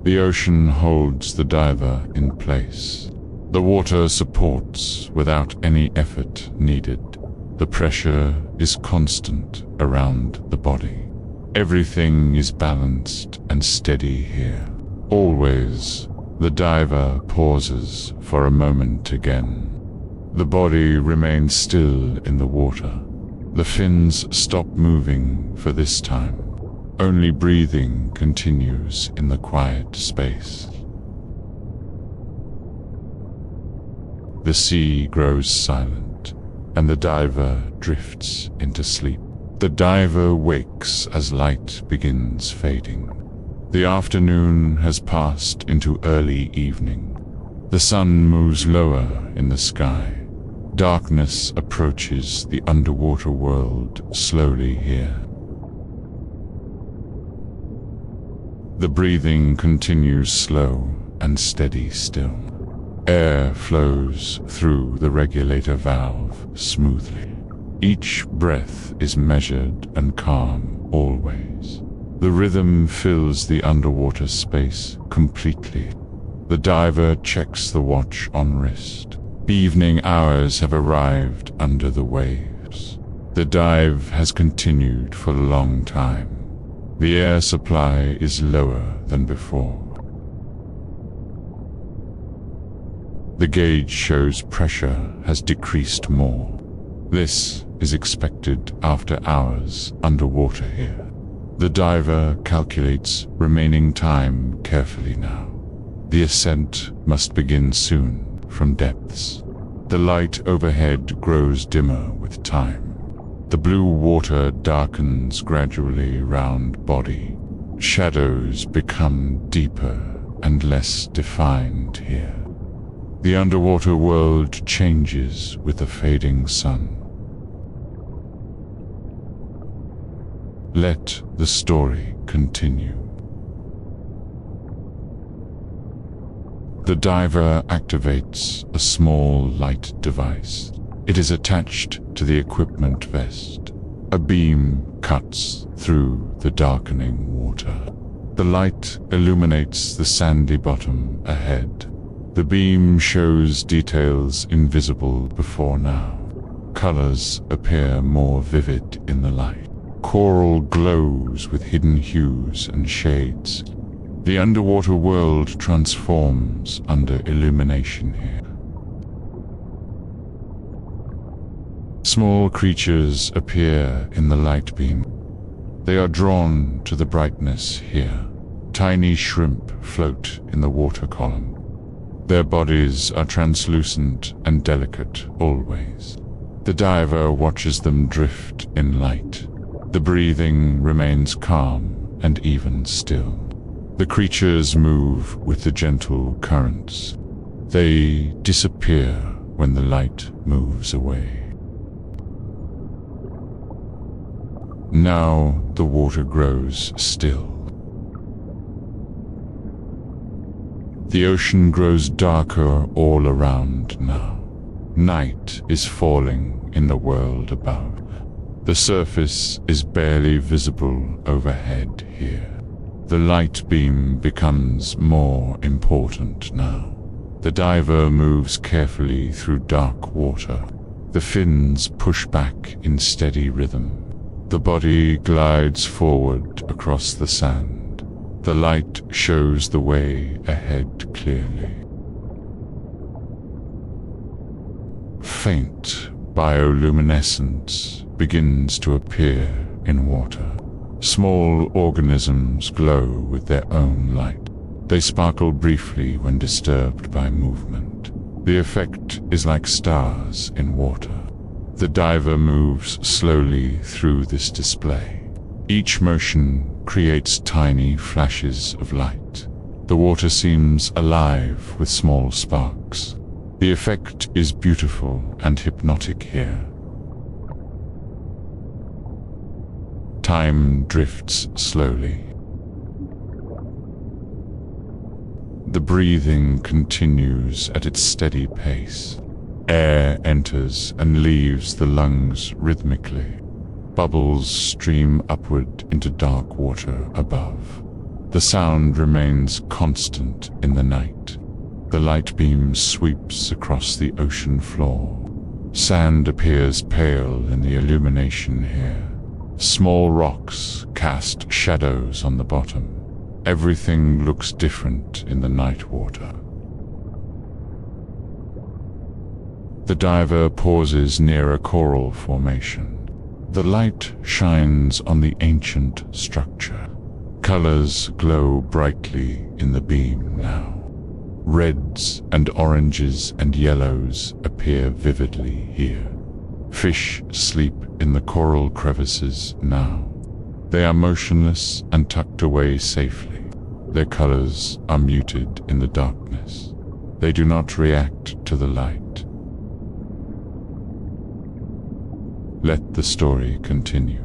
The ocean holds the diver in place. The water supports without any effort needed. The pressure is constant around the body. Everything is balanced and steady here. Always, the diver pauses for a moment again. The body remains still in the water. The fins stop moving for this time. Only breathing continues in the quiet space. The sea grows silent, and the diver drifts into sleep. The diver wakes as light begins fading. The afternoon has passed into early evening. The sun moves lower in the sky. Darkness approaches the underwater world slowly here. The breathing continues slow and steady still. Air flows through the regulator valve smoothly. Each breath is measured and calm always. The rhythm fills the underwater space completely. The diver checks the watch on wrist. Evening hours have arrived under the waves. The dive has continued for a long time. The air supply is lower than before. The gauge shows pressure has decreased more. This is expected after hours underwater here. The diver calculates remaining time carefully now. The ascent must begin soon from depths. The light overhead grows dimmer with time. The blue water darkens gradually round body. Shadows become deeper and less defined here. The underwater world changes with the fading sun. Let the story continue. The diver activates a small light device. It is attached to the equipment vest. A beam cuts through the darkening water. The light illuminates the sandy bottom ahead. The beam shows details invisible before now. Colors appear more vivid in the light. Coral glows with hidden hues and shades. The underwater world transforms under illumination here. Small creatures appear in the light beam. They are drawn to the brightness here. Tiny shrimp float in the water column. Their bodies are translucent and delicate always. The diver watches them drift in light. The breathing remains calm and even still. The creatures move with the gentle currents. They disappear when the light moves away. Now the water grows still. The ocean grows darker all around now. Night is falling in the world above. The surface is barely visible overhead here. The light beam becomes more important now. The diver moves carefully through dark water. The fins push back in steady rhythm. The body glides forward across the sand. The light shows the way ahead clearly. Faint bioluminescence begins to appear in water. Small organisms glow with their own light. They sparkle briefly when disturbed by movement. The effect is like stars in water. The diver moves slowly through this display. Each motion creates tiny flashes of light. The water seems alive with small sparks. The effect is beautiful and hypnotic here. Time drifts slowly. The breathing continues at its steady pace. Air enters and leaves the lungs rhythmically. Bubbles stream upward into dark water above. The sound remains constant in the night. The light beam sweeps across the ocean floor. Sand appears pale in the illumination here. Small rocks cast shadows on the bottom. Everything looks different in the night water. The diver pauses near a coral formation. The light shines on the ancient structure. Colors glow brightly in the beam now. Reds and oranges and yellows appear vividly here. Fish sleep in the coral crevices now. They are motionless and tucked away safely. Their colors are muted in the darkness. They do not react to the light. Let the story continue.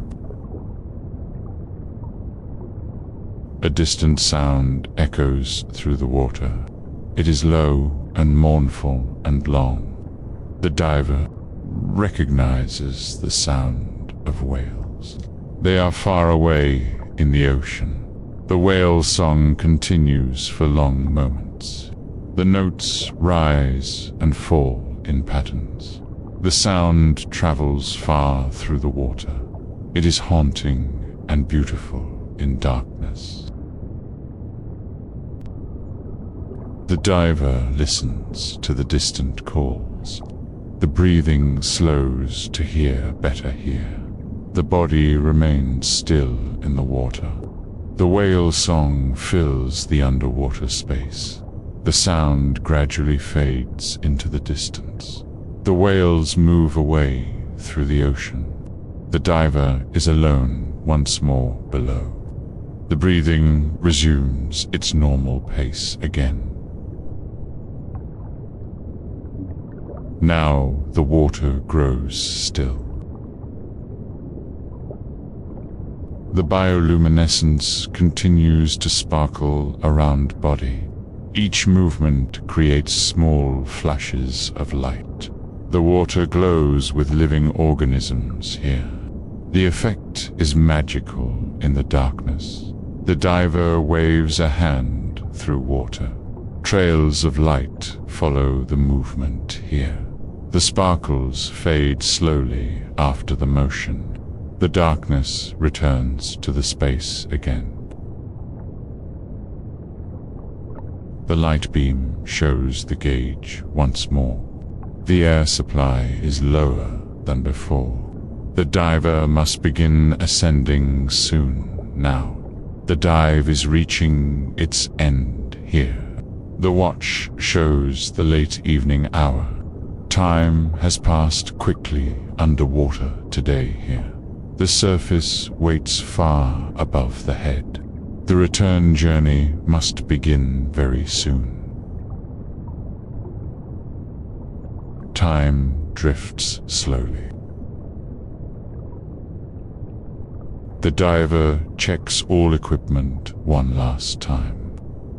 A distant sound echoes through the water. It is low and mournful and long. The diver recognizes the sound of whales. They are far away in the ocean. The whale song continues for long moments. The notes rise and fall in patterns. The sound travels far through the water. It is haunting and beautiful in darkness. The diver listens to the distant calls. The breathing slows to hear better here. The body remains still in the water. The whale song fills the underwater space. The sound gradually fades into the distance. The whales move away through the ocean. The diver is alone once more below. The breathing resumes its normal pace again. Now the water grows still. The bioluminescence continues to sparkle around body. Each movement creates small flashes of light. The water glows with living organisms here. The effect is magical in the darkness. The diver waves a hand through water. Trails of light follow the movement here. The sparkles fade slowly after the motion. The darkness returns to the space again. The light beam shows the gauge once more. The air supply is lower than before. The diver must begin ascending soon now. The dive is reaching its end here. The watch shows the late evening hour. Time has passed quickly underwater today here. The surface waits far above the head. The return journey must begin very soon. Time drifts slowly. The diver checks all equipment one last time.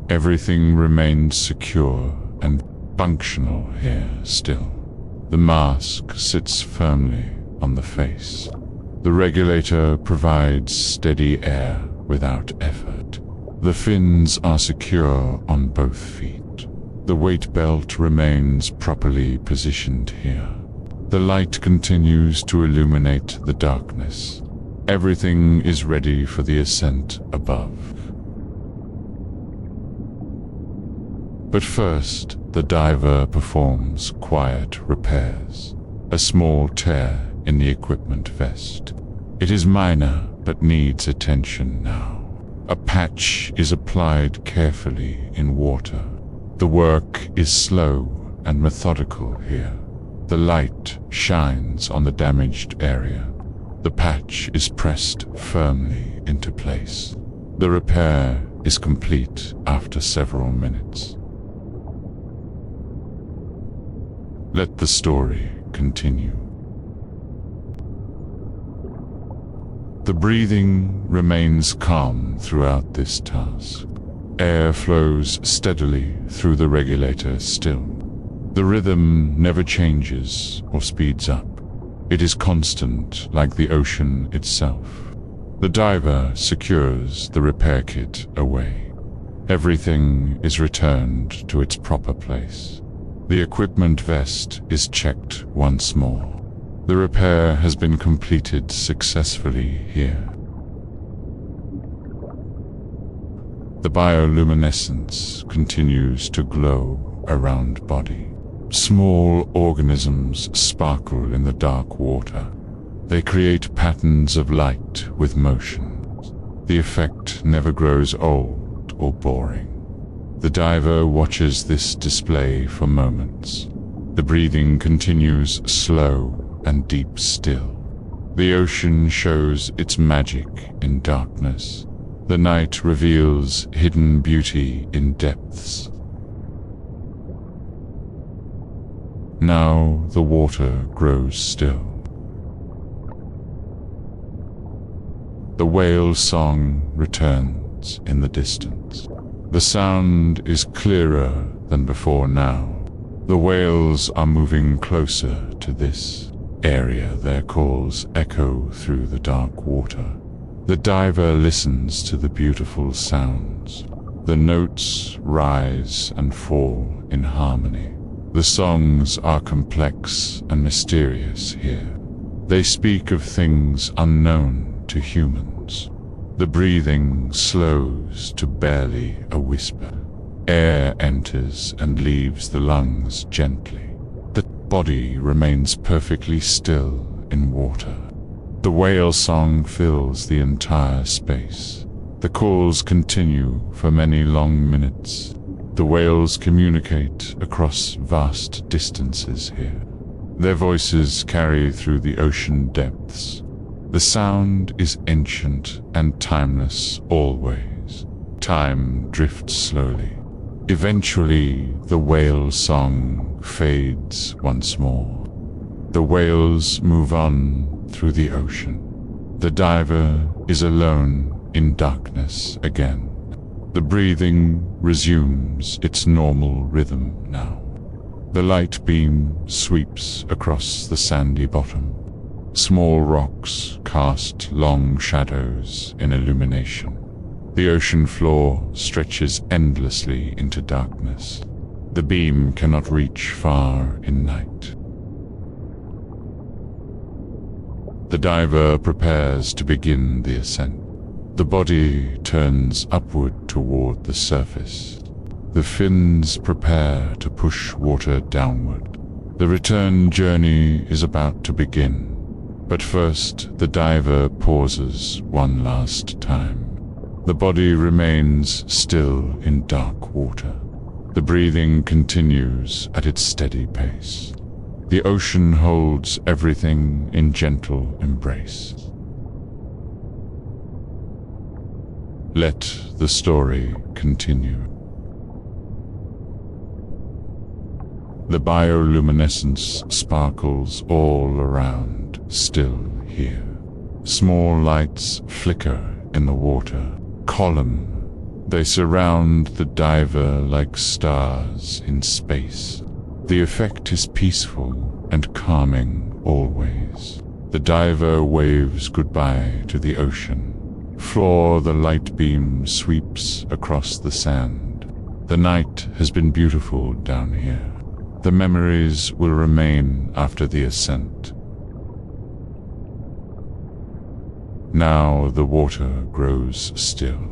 Everything remains secure and functional here still. The mask sits firmly on the face. The regulator provides steady air without effort. The fins are secure on both feet. The weight belt remains properly positioned here. The light continues to illuminate the darkness. Everything is ready for the ascent above. But first, the diver performs quiet repairs. A small tear in the equipment vest. It is minor, but needs attention now. A patch is applied carefully in water. The work is slow and methodical here. The light shines on the damaged area. The patch is pressed firmly into place. The repair is complete after several minutes. Let the story continue. The breathing remains calm throughout this task. Air flows steadily through the regulator still. The rhythm never changes or speeds up. It is constant like the ocean itself. The diver secures the repair kit away. Everything is returned to its proper place. The equipment vest is checked once more. The repair has been completed successfully here. The bioluminescence continues to glow around body. Small organisms sparkle in the dark water. They create patterns of light with motion. The effect never grows old or boring. The diver watches this display for moments. The breathing continues slow and deep still. The ocean shows its magic in darkness. The night reveals hidden beauty in depths. Now the water grows still. The whale song returns in the distance. The sound is clearer than before now. The whales are moving closer to this area. Their calls echo through the dark water. The diver listens to the beautiful sounds. The notes rise and fall in harmony. The songs are complex and mysterious here. They speak of things unknown to humans. The breathing slows to barely a whisper. Air enters and leaves the lungs gently. The body remains perfectly still in water. The whale song fills the entire space. The calls continue for many long minutes. The whales communicate across vast distances here. Their voices carry through the ocean depths. The sound is ancient and timeless always. Time drifts slowly. Eventually, the whale song fades once more. The whales move on through the ocean. The diver is alone in darkness again. The breathing resumes its normal rhythm now. The light beam sweeps across the sandy bottom. Small rocks cast long shadows in illumination. The ocean floor stretches endlessly into darkness. The beam cannot reach far in night. The diver prepares to begin the ascent. The body turns upward toward the surface. The fins prepare to push water downward. The return journey is about to begin. But first, the diver pauses one last time. The body remains still in dark water. The breathing continues at its steady pace. The ocean holds everything in gentle embrace. Let the story continue. The bioluminescence sparkles all around, still here. Small lights flicker in the water. Column. They surround the diver like stars in space. The effect is peaceful and calming always. The diver waves goodbye to the ocean. For the light beam sweeps across the sand. The night has been beautiful down here. The memories will remain after the ascent. Now the water grows still.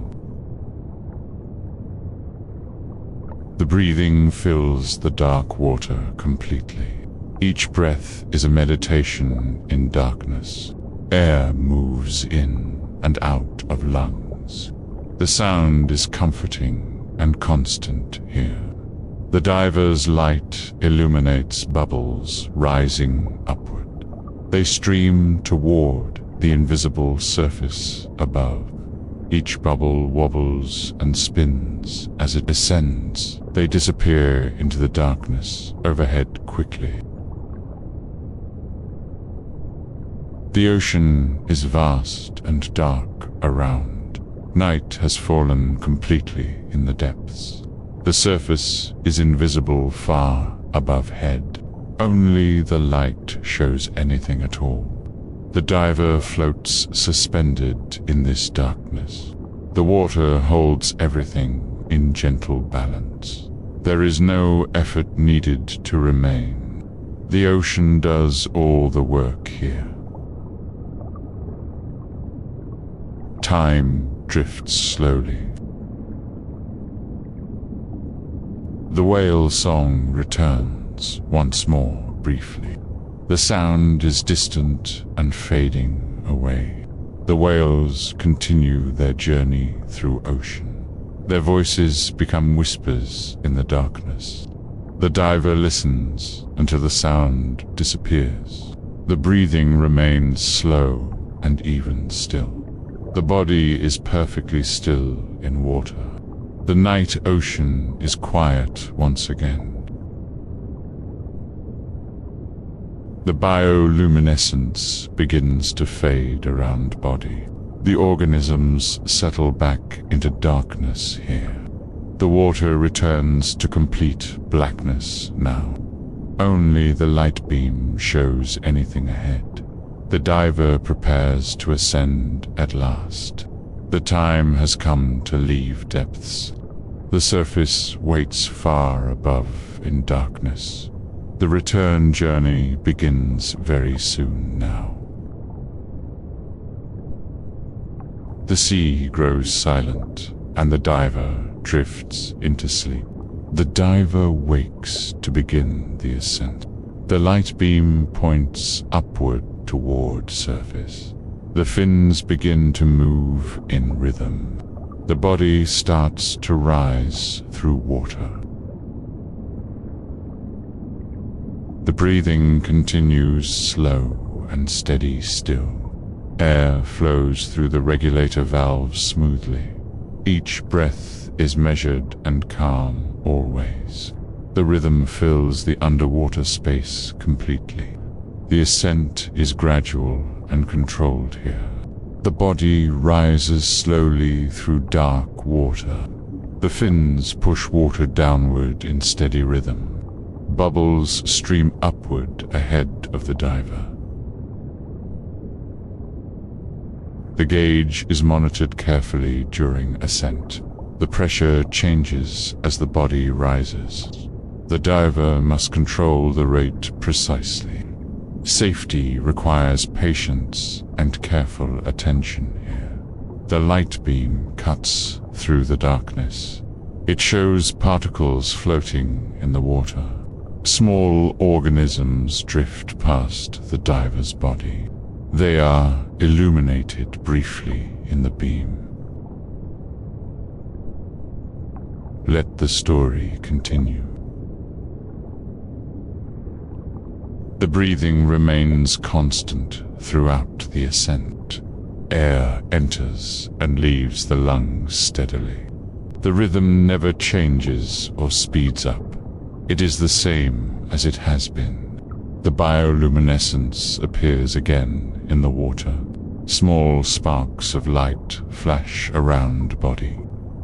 The breathing fills the dark water completely. Each breath is a meditation in darkness. Air moves in and out of lungs. The sound is comforting and constant here. The diver's light illuminates bubbles rising upward. They stream toward the invisible surface above. Each bubble wobbles and spins as it ascends. They disappear into the darkness overhead quickly. The ocean is vast and dark around. Night has fallen completely in the depths. The surface is invisible far above head. Only the light shows anything at all. The diver floats suspended in this darkness. The water holds everything in gentle balance. There is no effort needed to remain. The ocean does all the work here. Time drifts slowly. The whale song returns once more briefly. The sound is distant and fading away. The whales continue their journey through ocean. Their voices become whispers in the darkness. The diver listens until the sound disappears. The breathing remains slow and even still. The body is perfectly still in water. The night ocean is quiet once again. The bioluminescence begins to fade around body. The organisms settle back into darkness here. The water returns to complete blackness now. Only the light beam shows anything ahead. The diver prepares to ascend at last. The time has come to leave depths. The surface waits far above in darkness. The return journey begins very soon now. The sea grows silent, and the diver drifts into sleep. The diver wakes to begin the ascent. The light beam points upward toward surface. The fins begin to move in rhythm. The body starts to rise through water. The breathing continues slow and steady still. Air flows through the regulator valves smoothly. Each breath is measured and calm always. The rhythm fills the underwater space completely. The ascent is gradual and controlled here. The body rises slowly through dark water. The fins push water downward in steady rhythm. Bubbles stream upward ahead of the diver. The gauge is monitored carefully during ascent. The pressure changes as the body rises. The diver must control the rate precisely. Safety requires patience and careful attention here. The light beam cuts through the darkness. It shows particles floating in the water. Small organisms drift past the diver's body. They are illuminated briefly in the beam. Let the story continue. The breathing remains constant throughout the ascent. Air enters and leaves the lungs steadily. The rhythm never changes or speeds up. It is the same as it has been. The bioluminescence appears again in the water. Small sparks of light flash around body.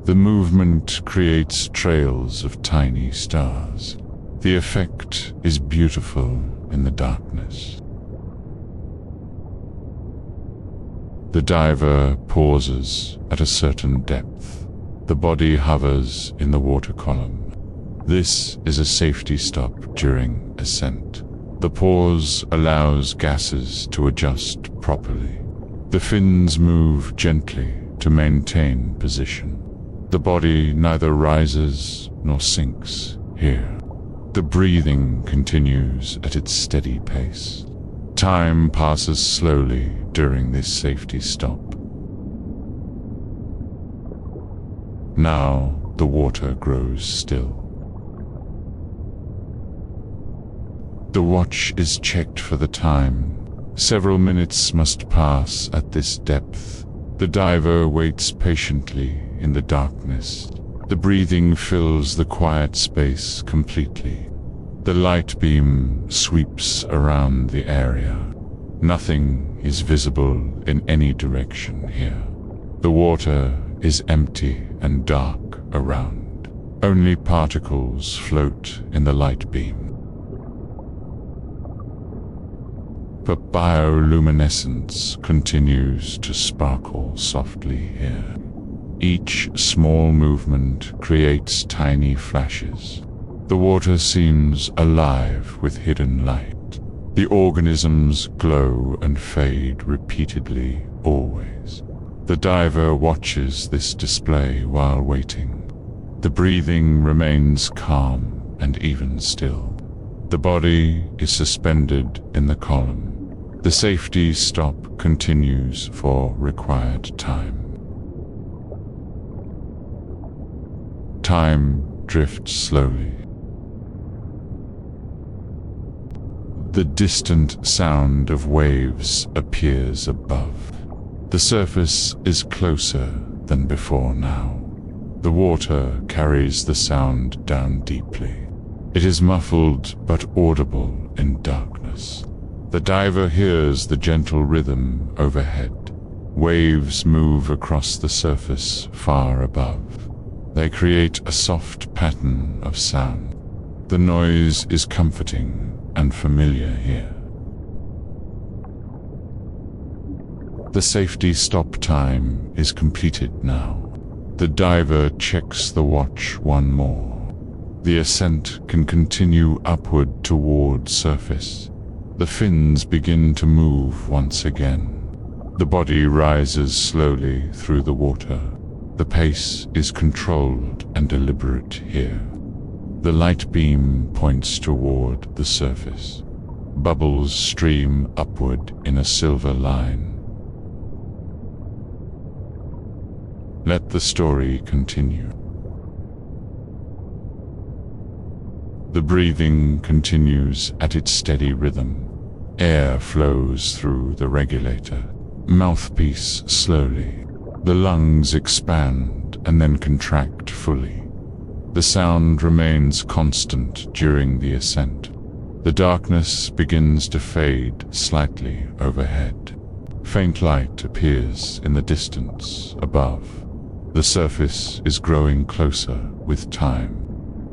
The movement creates trails of tiny stars. The effect is beautiful in the darkness. The diver pauses at a certain depth. The body hovers in the water column. This is a safety stop during ascent. The pause allows gases to adjust properly. The fins move gently to maintain position. The body neither rises nor sinks here. The breathing continues at its steady pace. Time passes slowly during this safety stop. Now the water grows still. The watch is checked for the time. Several minutes must pass at this depth. The diver waits patiently in the darkness. The breathing fills the quiet space completely. The light beam sweeps around the area. Nothing is visible in any direction here. The water is empty and dark around. Only particles float in the light beam. But bioluminescence continues to sparkle softly here. Each small movement creates tiny flashes. The water seems alive with hidden light. The organisms glow and fade repeatedly, always. The diver watches this display while waiting. The breathing remains calm and even still. The body is suspended in the column. The safety stop continues for required time. Time drifts slowly. The distant sound of waves appears above. The surface is closer than before now. The water carries the sound down deeply. It is muffled but audible in darkness. The diver hears the gentle rhythm overhead. Waves move across the surface far above. They create a soft pattern of sound. The noise is comforting and familiar here. The safety stop time is completed now. The diver checks the watch one more. The ascent can continue upward toward surface. The fins begin to move once again. The body rises slowly through the water. The pace is controlled and deliberate here. The light beam points toward the surface. Bubbles stream upward in a silver line. Let the story continue. The breathing continues at its steady rhythm. Air flows through the regulator. Mouthpiece slowly. The lungs expand and then contract fully. The sound remains constant during the ascent. The darkness begins to fade slightly overhead. Faint light appears in the distance above. The surface is growing closer with time.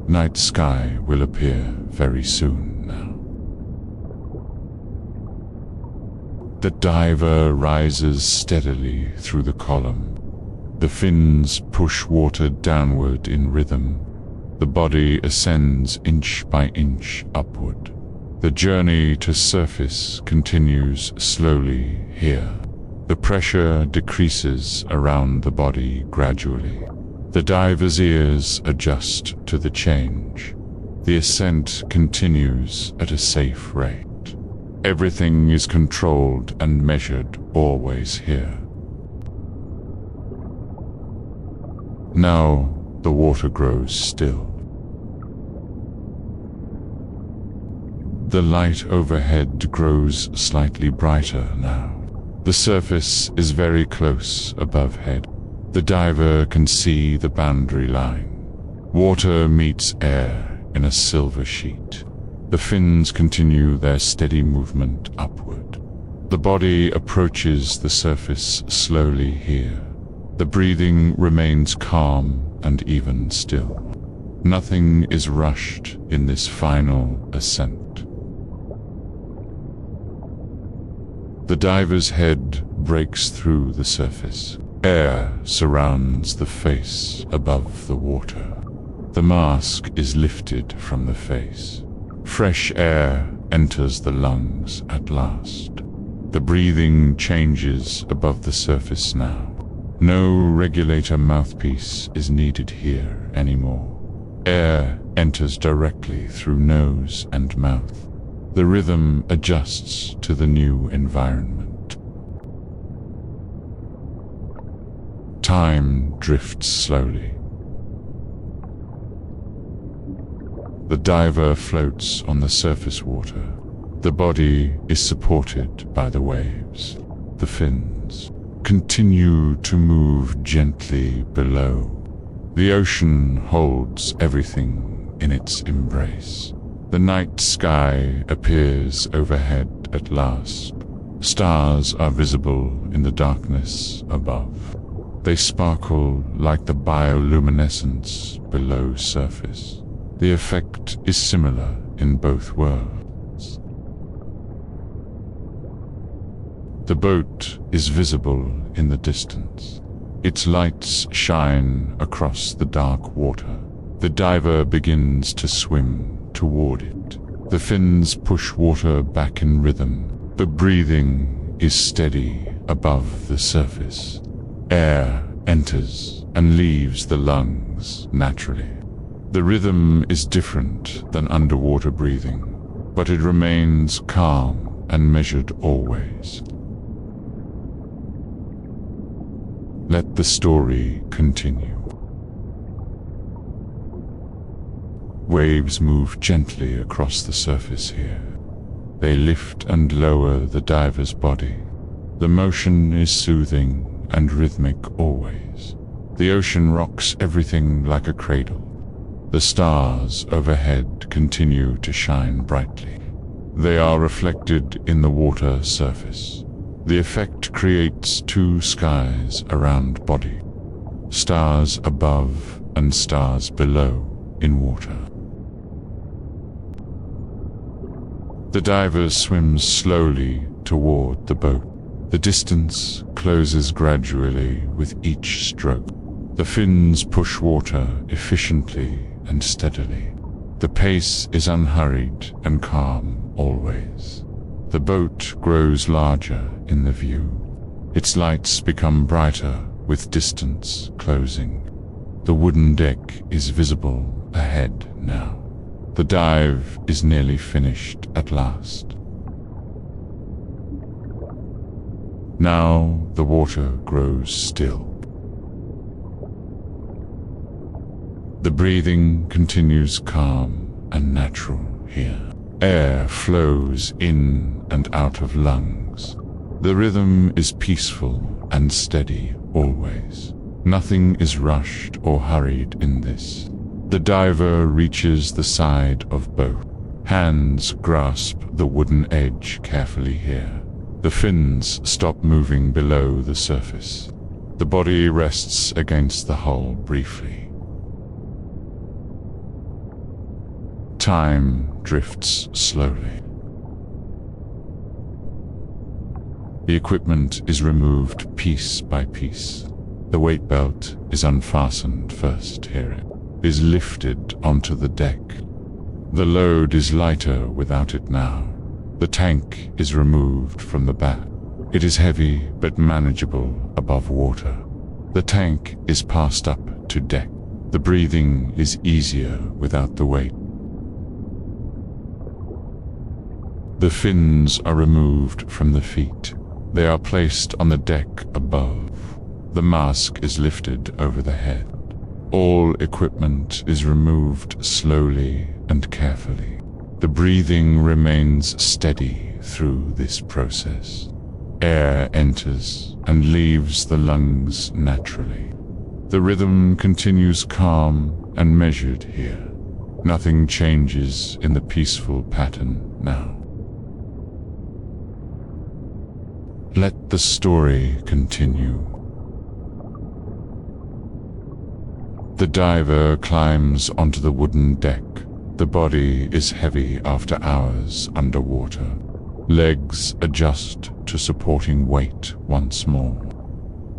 Night sky will appear very soon now. The diver rises steadily through the column. The fins push water downward in rhythm. The body ascends inch by inch upward. The journey to surface continues slowly here. The pressure decreases around the body gradually. The diver's ears adjust to the change. The ascent continues at a safe rate. Everything is controlled and measured always here. Now the water grows still. The light overhead grows slightly brighter now. The surface is very close above head. The diver can see the boundary line. Water meets air in a silver sheet. The fins continue their steady movement upward. The body approaches the surface slowly here. The breathing remains calm and even still. Nothing is rushed in this final ascent. The diver's head breaks through the surface. Air surrounds the face above the water. The mask is lifted from the face. Fresh air enters the lungs at last. The breathing changes above the surface now. No regulator mouthpiece is needed here anymore. Air enters directly through nose and mouth. The rhythm adjusts to the new environment. Time drifts slowly. The diver floats on the surface water. The body is supported by the waves. The fins continue to move gently below. The ocean holds everything in its embrace. The night sky appears overhead at last. Stars are visible in the darkness above. They sparkle like the bioluminescence below surface. The effect is similar in both worlds. The boat is visible in the distance. Its lights shine across the dark water. The diver begins to swim toward it. The fins push water back in rhythm. The breathing is steady above the surface. Air enters and leaves the lungs naturally. The rhythm is different than underwater breathing, but it remains calm and measured always. Let the story continue. Waves move gently across the surface here. They lift and lower the diver's body. The motion is soothing and rhythmic always. The ocean rocks everything like a cradle. The stars overhead continue to shine brightly. They are reflected in the water surface. The effect creates two skies around body, stars above and stars below in water. The diver swims slowly toward the boat. The distance closes gradually with each stroke. The fins push water efficiently and steadily. The pace is unhurried and calm always. The boat grows larger in the view. Its lights become brighter with distance closing. The wooden deck is visible ahead now. The dive is nearly finished at last. Now the water grows still. The breathing continues calm and natural here. Air flows in and out of lungs. The rhythm is peaceful and steady always. Nothing is rushed or hurried in this. The diver reaches the side of boat. Hands grasp the wooden edge carefully here. The fins stop moving below the surface. The body rests against the hull briefly. Time drifts slowly. The equipment is removed piece by piece. The weight belt is unfastened first here. It is lifted onto the deck. The load is lighter without it now. The tank is removed from the back. It is heavy but manageable above water. The tank is passed up to deck. The breathing is easier without the weight. The fins are removed from the feet. They are placed on the deck above. The mask is lifted over the head. All equipment is removed slowly and carefully. The breathing remains steady through this process. Air enters and leaves the lungs naturally. The rhythm continues calm and measured here. Nothing changes in the peaceful pattern now. Let the story continue. The diver climbs onto the wooden deck. The body is heavy after hours underwater. Legs adjust to supporting weight once more.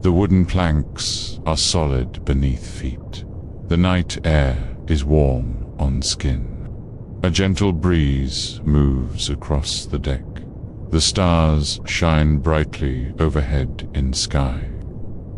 The wooden planks are solid beneath feet. The night air is warm on skin. A gentle breeze moves across the deck. The stars shine brightly overhead in sky.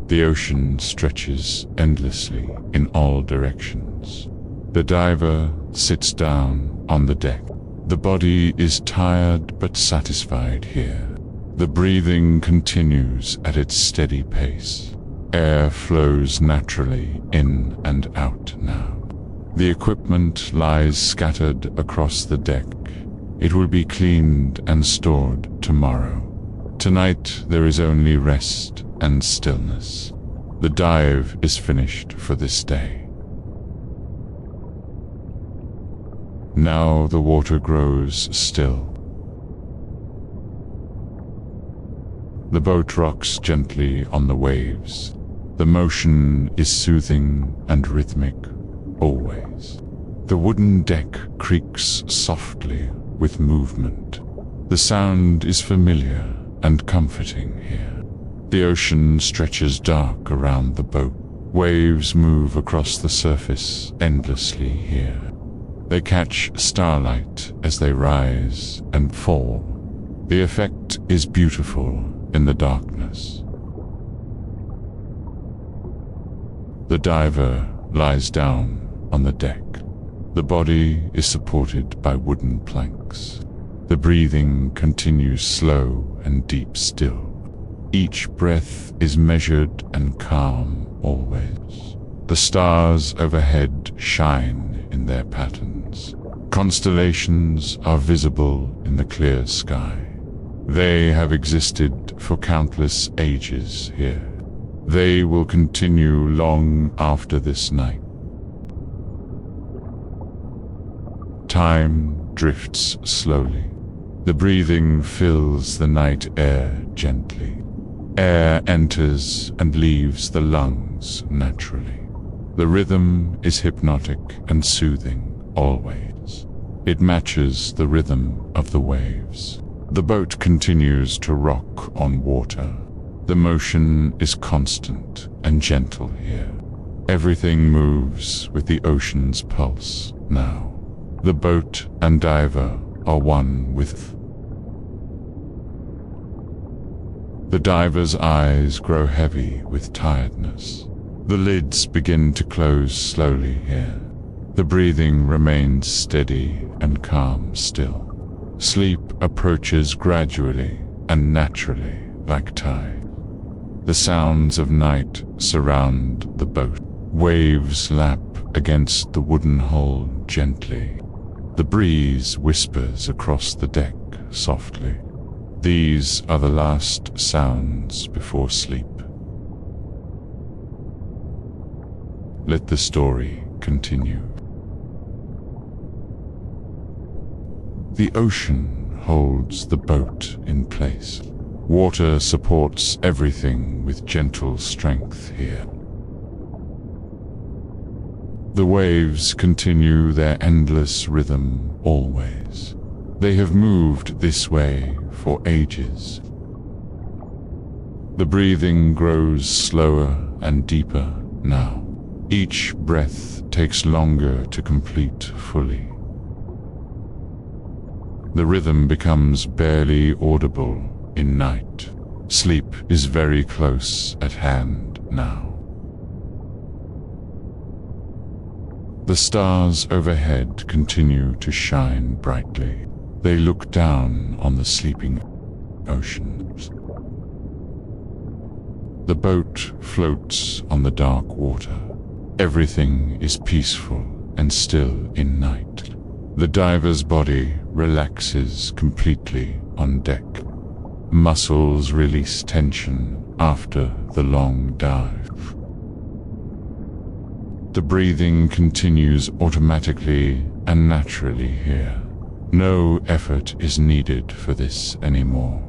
The ocean stretches endlessly in all directions. The diver sits down on the deck. The body is tired but satisfied here. The breathing continues at its steady pace. Air flows naturally in and out now. The equipment lies scattered across the deck. It will be cleaned and stored tomorrow. Tonight there is only rest and stillness. The dive is finished for this day. Now the water grows still. The boat rocks gently on the waves. The motion is soothing and rhythmic, always. The wooden deck creaks softly with movement. The sound is familiar and comforting here. The ocean stretches dark around the boat. Waves move across the surface endlessly here. They catch starlight as they rise and fall. The effect is beautiful in the darkness. The diver lies down on the deck. The body is supported by wooden planks. The breathing continues slow and deep still. Each breath is measured and calm always. The stars overhead shine in their patterns. Constellations are visible in the clear sky. They have existed for countless ages here. They will continue long after this night. Time drifts slowly. The breathing fills the night air gently. Air enters and leaves the lungs naturally. The rhythm is hypnotic and soothing always. It matches the rhythm of the waves. The boat continues to rock on water. The motion is constant and gentle here. Everything moves with the ocean's pulse now. The boat and diver are one with. The diver's eyes grow heavy with tiredness. The lids begin to close slowly here. The breathing remains steady and calm still. Sleep approaches gradually and naturally like tide. The sounds of night surround the boat. Waves lap against the wooden hull gently. The breeze whispers across the deck softly. These are the last sounds before sleep. Let the story continue. The ocean holds the boat in place. Water supports everything with gentle strength here. The waves continue their endless rhythm always. They have moved this way for ages. The breathing grows slower and deeper now. Each breath takes longer to complete fully. The rhythm becomes barely audible in night. Sleep is very close at hand now. The stars overhead continue to shine brightly. They look down on the sleeping oceans. The boat floats on the dark water. Everything is peaceful and still in night. The diver's body relaxes completely on deck. Muscles release tension after the long dive. The breathing continues automatically and naturally here. No effort is needed for this anymore.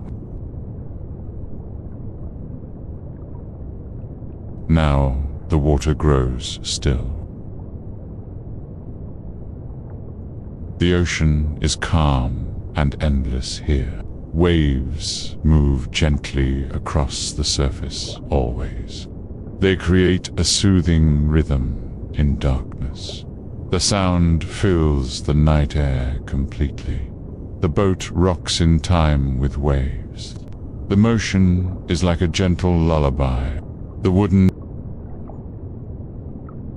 Now the water grows still. The ocean is calm and endless here. Waves move gently across the surface always. They create a soothing rhythm in darkness. The sound fills the night air completely. The boat rocks in time with waves. The motion is like a gentle lullaby. The wooden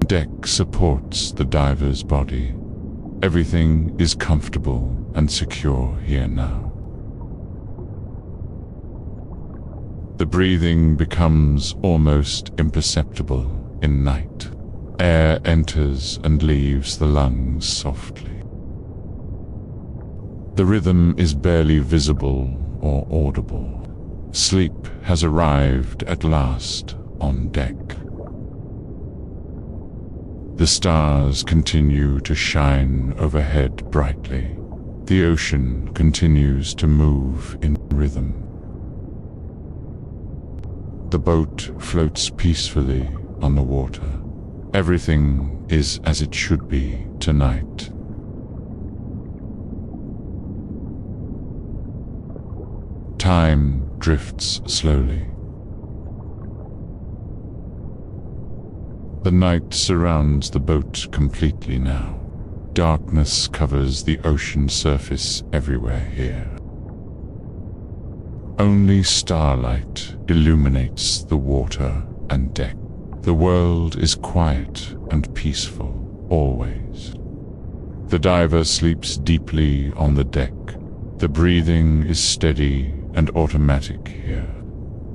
deck supports the diver's body. Everything is comfortable and secure here now. The breathing becomes almost imperceptible in night. Air enters and leaves the lungs softly. The rhythm is barely visible or audible. Sleep has arrived at last on deck. The stars continue to shine overhead brightly. The ocean continues to move in rhythm. The boat floats peacefully on the water. Everything is as it should be tonight. Time drifts slowly. The night surrounds the boat completely now. Darkness covers the ocean surface everywhere here. Only starlight illuminates the water and deck. The world is quiet and peaceful, always. The diver sleeps deeply on the deck. The breathing is steady and automatic here.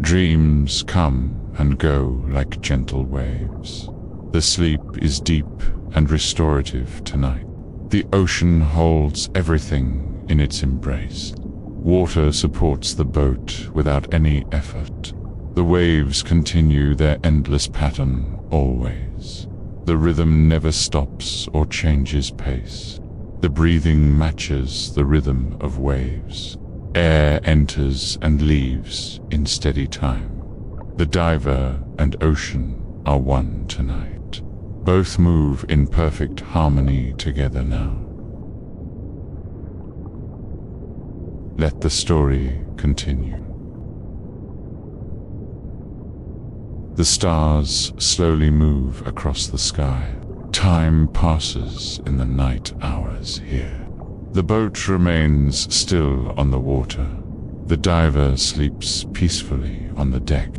Dreams come and go like gentle waves. The sleep is deep and restorative tonight. The ocean holds everything in its embrace. Water supports the boat without any effort. The waves continue their endless pattern always. The rhythm never stops or changes pace. The breathing matches the rhythm of waves. Air enters and leaves in steady time. The diver and ocean are one tonight. Both move in perfect harmony together now. Let the story continue. The stars slowly move across the sky. Time passes in the night hours here. The boat remains still on the water. The diver sleeps peacefully on the deck.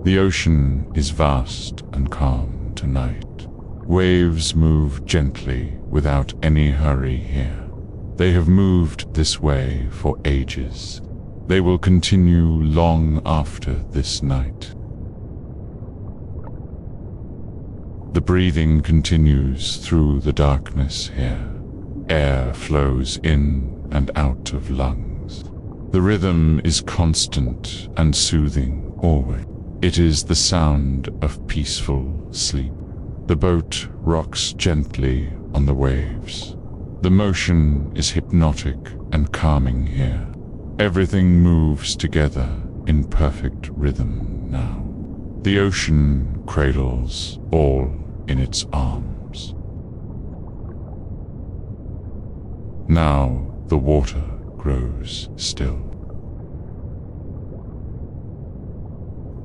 The ocean is vast and calm tonight. Waves move gently without any hurry here. They have moved this way for ages. They will continue long after this night. The breathing continues through the darkness here. Air flows in and out of lungs. The rhythm is constant and soothing always. It is the sound of peaceful sleep. The boat rocks gently on the waves. The motion is hypnotic and calming here. Everything moves together in perfect rhythm now. The ocean cradles all in its arms. Now the water grows still.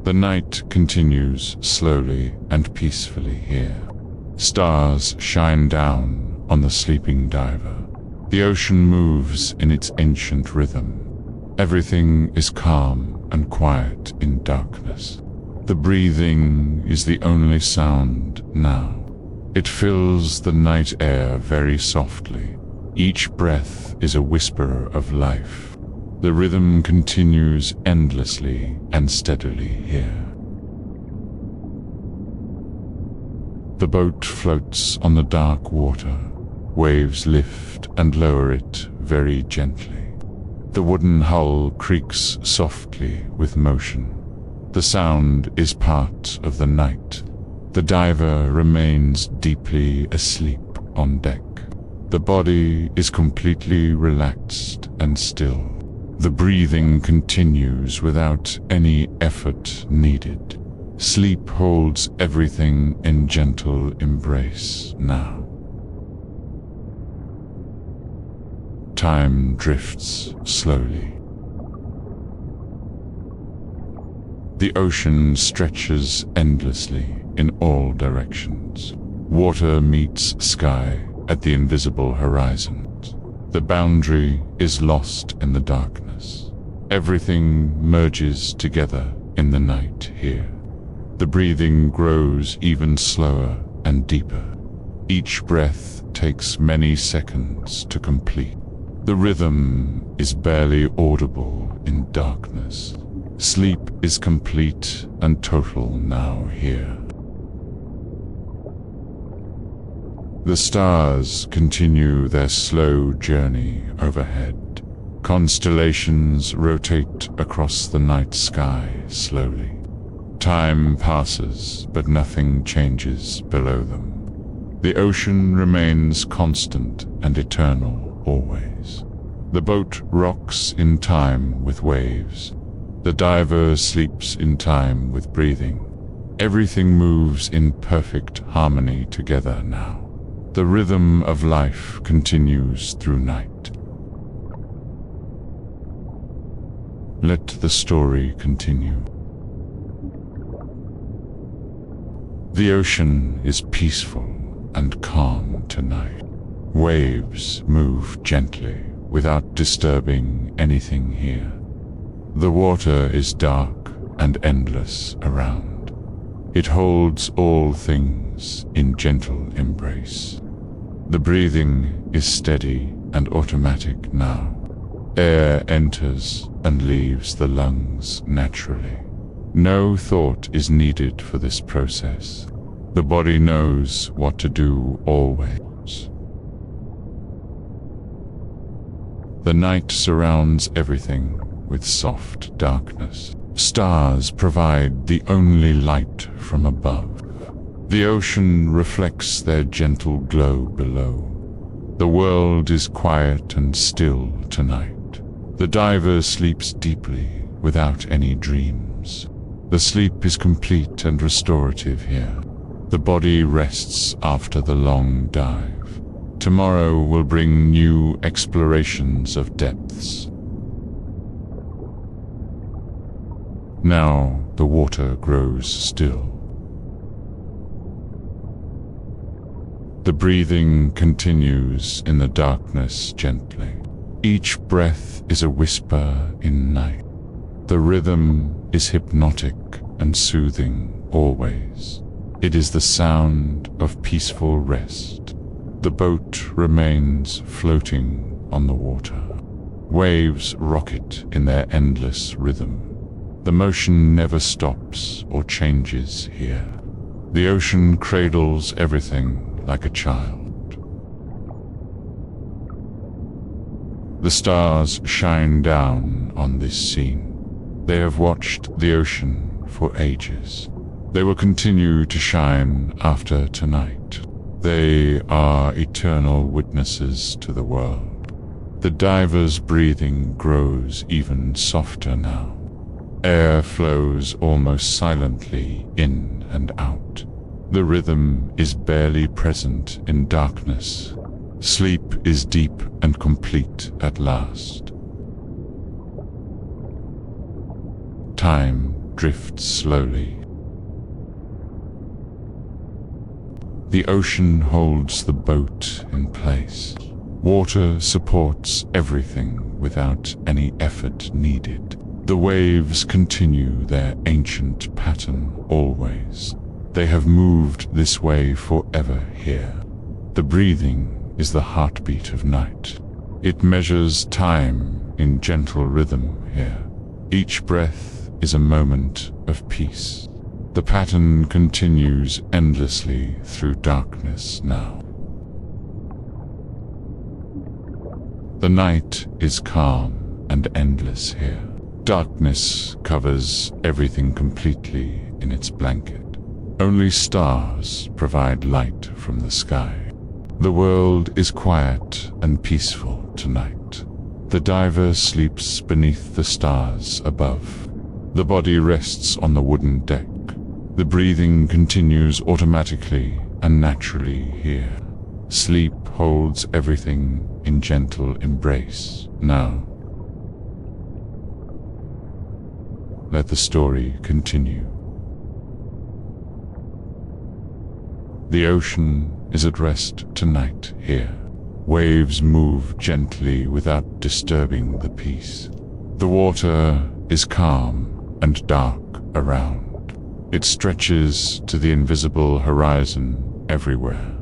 The night continues slowly and peacefully here. Stars shine down on the sleeping diver. The ocean moves in its ancient rhythm. Everything is calm and quiet in darkness. The breathing is the only sound now. It fills the night air very softly. Each breath is a whisper of life. The rhythm continues endlessly and steadily here. The boat floats on the dark water. Waves lift and lower it very gently. The wooden hull creaks softly with motion. The sound is part of the night. The diver remains deeply asleep on deck. The body is completely relaxed and still. The breathing continues without any effort needed. Sleep holds everything in gentle embrace now. Time drifts slowly. The ocean stretches endlessly in all directions. Water meets sky at the invisible horizon. The boundary is lost in the darkness. Everything merges together in the night here. The breathing grows even slower and deeper. Each breath takes many seconds to complete. The rhythm is barely audible in darkness. Sleep is complete and total now here. The stars continue their slow journey overhead. Constellations rotate across the night sky slowly. Time passes, but nothing changes below them. The ocean remains constant and eternal always. The boat rocks in time with waves. The diver sleeps in time with breathing. Everything moves in perfect harmony together now. The rhythm of life continues through night. Let the story continue. The ocean is peaceful and calm tonight. Waves move gently without disturbing anything here. The water is dark and endless around. It holds all things in gentle embrace. The breathing is steady and automatic now. Air enters and leaves the lungs naturally. No thought is needed for this process. The body knows what to do always. The night surrounds everything with soft darkness. Stars provide the only light from above. The ocean reflects their gentle glow below. The world is quiet and still tonight. The diver sleeps deeply without any dreams. The sleep is complete and restorative here. The body rests after the long dive. Tomorrow will bring new explorations of depths. Now the water grows still. The breathing continues in the darkness gently. Each breath is a whisper in night. The rhythm is hypnotic and soothing always. It is the sound of peaceful rest. The boat remains floating on the water. Waves rocket in their endless rhythm. The motion never stops or changes here. The ocean cradles everything like a child. The stars shine down on this scene. They have watched the ocean for ages. They will continue to shine after tonight. They are eternal witnesses to the world. The diver's breathing grows even softer now. Air flows almost silently in and out. The rhythm is barely present in darkness. Sleep is deep and complete at last. Time drifts slowly. The ocean holds the boat in place. Water supports everything without any effort needed. The waves continue their ancient pattern always. They have moved this way forever here. The breathing is the heartbeat of night. It measures time in gentle rhythm here. Each breath is a moment of peace. The pattern continues endlessly through darkness now. The night is calm and endless here. Darkness covers everything completely in its blanket. Only stars provide light from the sky. The world is quiet and peaceful tonight. The diver sleeps beneath the stars above. The body rests on the wooden deck. The breathing continues automatically and naturally here. Sleep holds everything in gentle embrace now. Let the story continue. The ocean is at rest tonight here. Waves move gently without disturbing the peace. The water is calm and dark around. It stretches to the invisible horizon everywhere.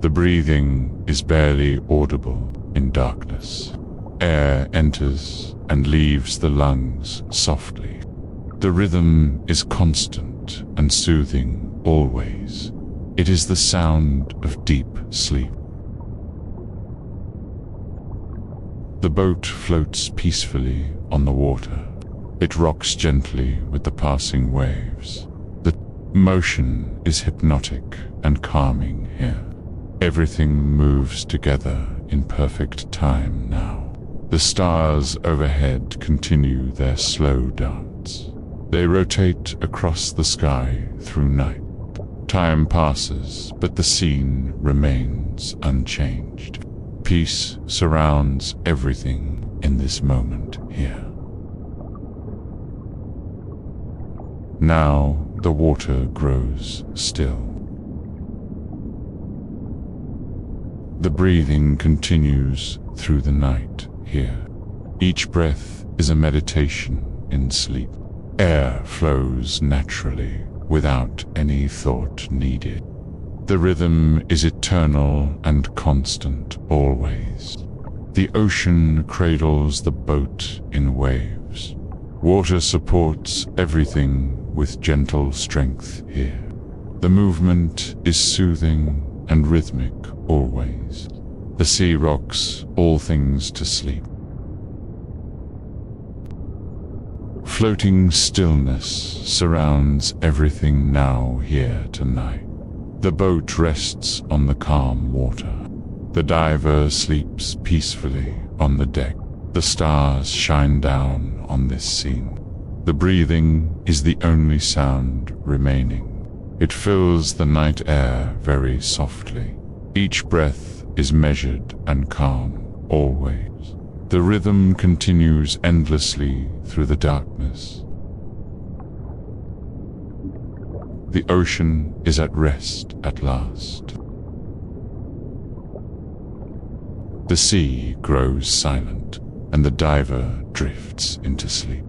The breathing is barely audible in darkness. Air enters and leaves the lungs softly. The rhythm is constant and soothing always. It is the sound of deep sleep. The boat floats peacefully on the water. It rocks gently with the passing waves. The motion is hypnotic and calming here. Everything moves together in perfect time now. The stars overhead continue their slow dance. They rotate across the sky through night. Time passes, but the scene remains unchanged. Peace surrounds everything in this moment here. Now the water grows still. The breathing continues through the night here. Each breath is a meditation in sleep. Air flows naturally without any thought needed. The rhythm is eternal and constant always. The ocean cradles the boat in waves. Water supports everything with gentle strength here. The movement is soothing and rhythmic always. The sea rocks all things to sleep. Floating stillness surrounds everything now here tonight. The boat rests on the calm water. The diver sleeps peacefully on the deck. The stars shine down on this scene. The breathing is the only sound remaining. It fills the night air very softly. Each breath is measured and calm always. The rhythm continues endlessly through the darkness. The ocean is at rest at last. The sea grows silent, and the diver drifts into sleep.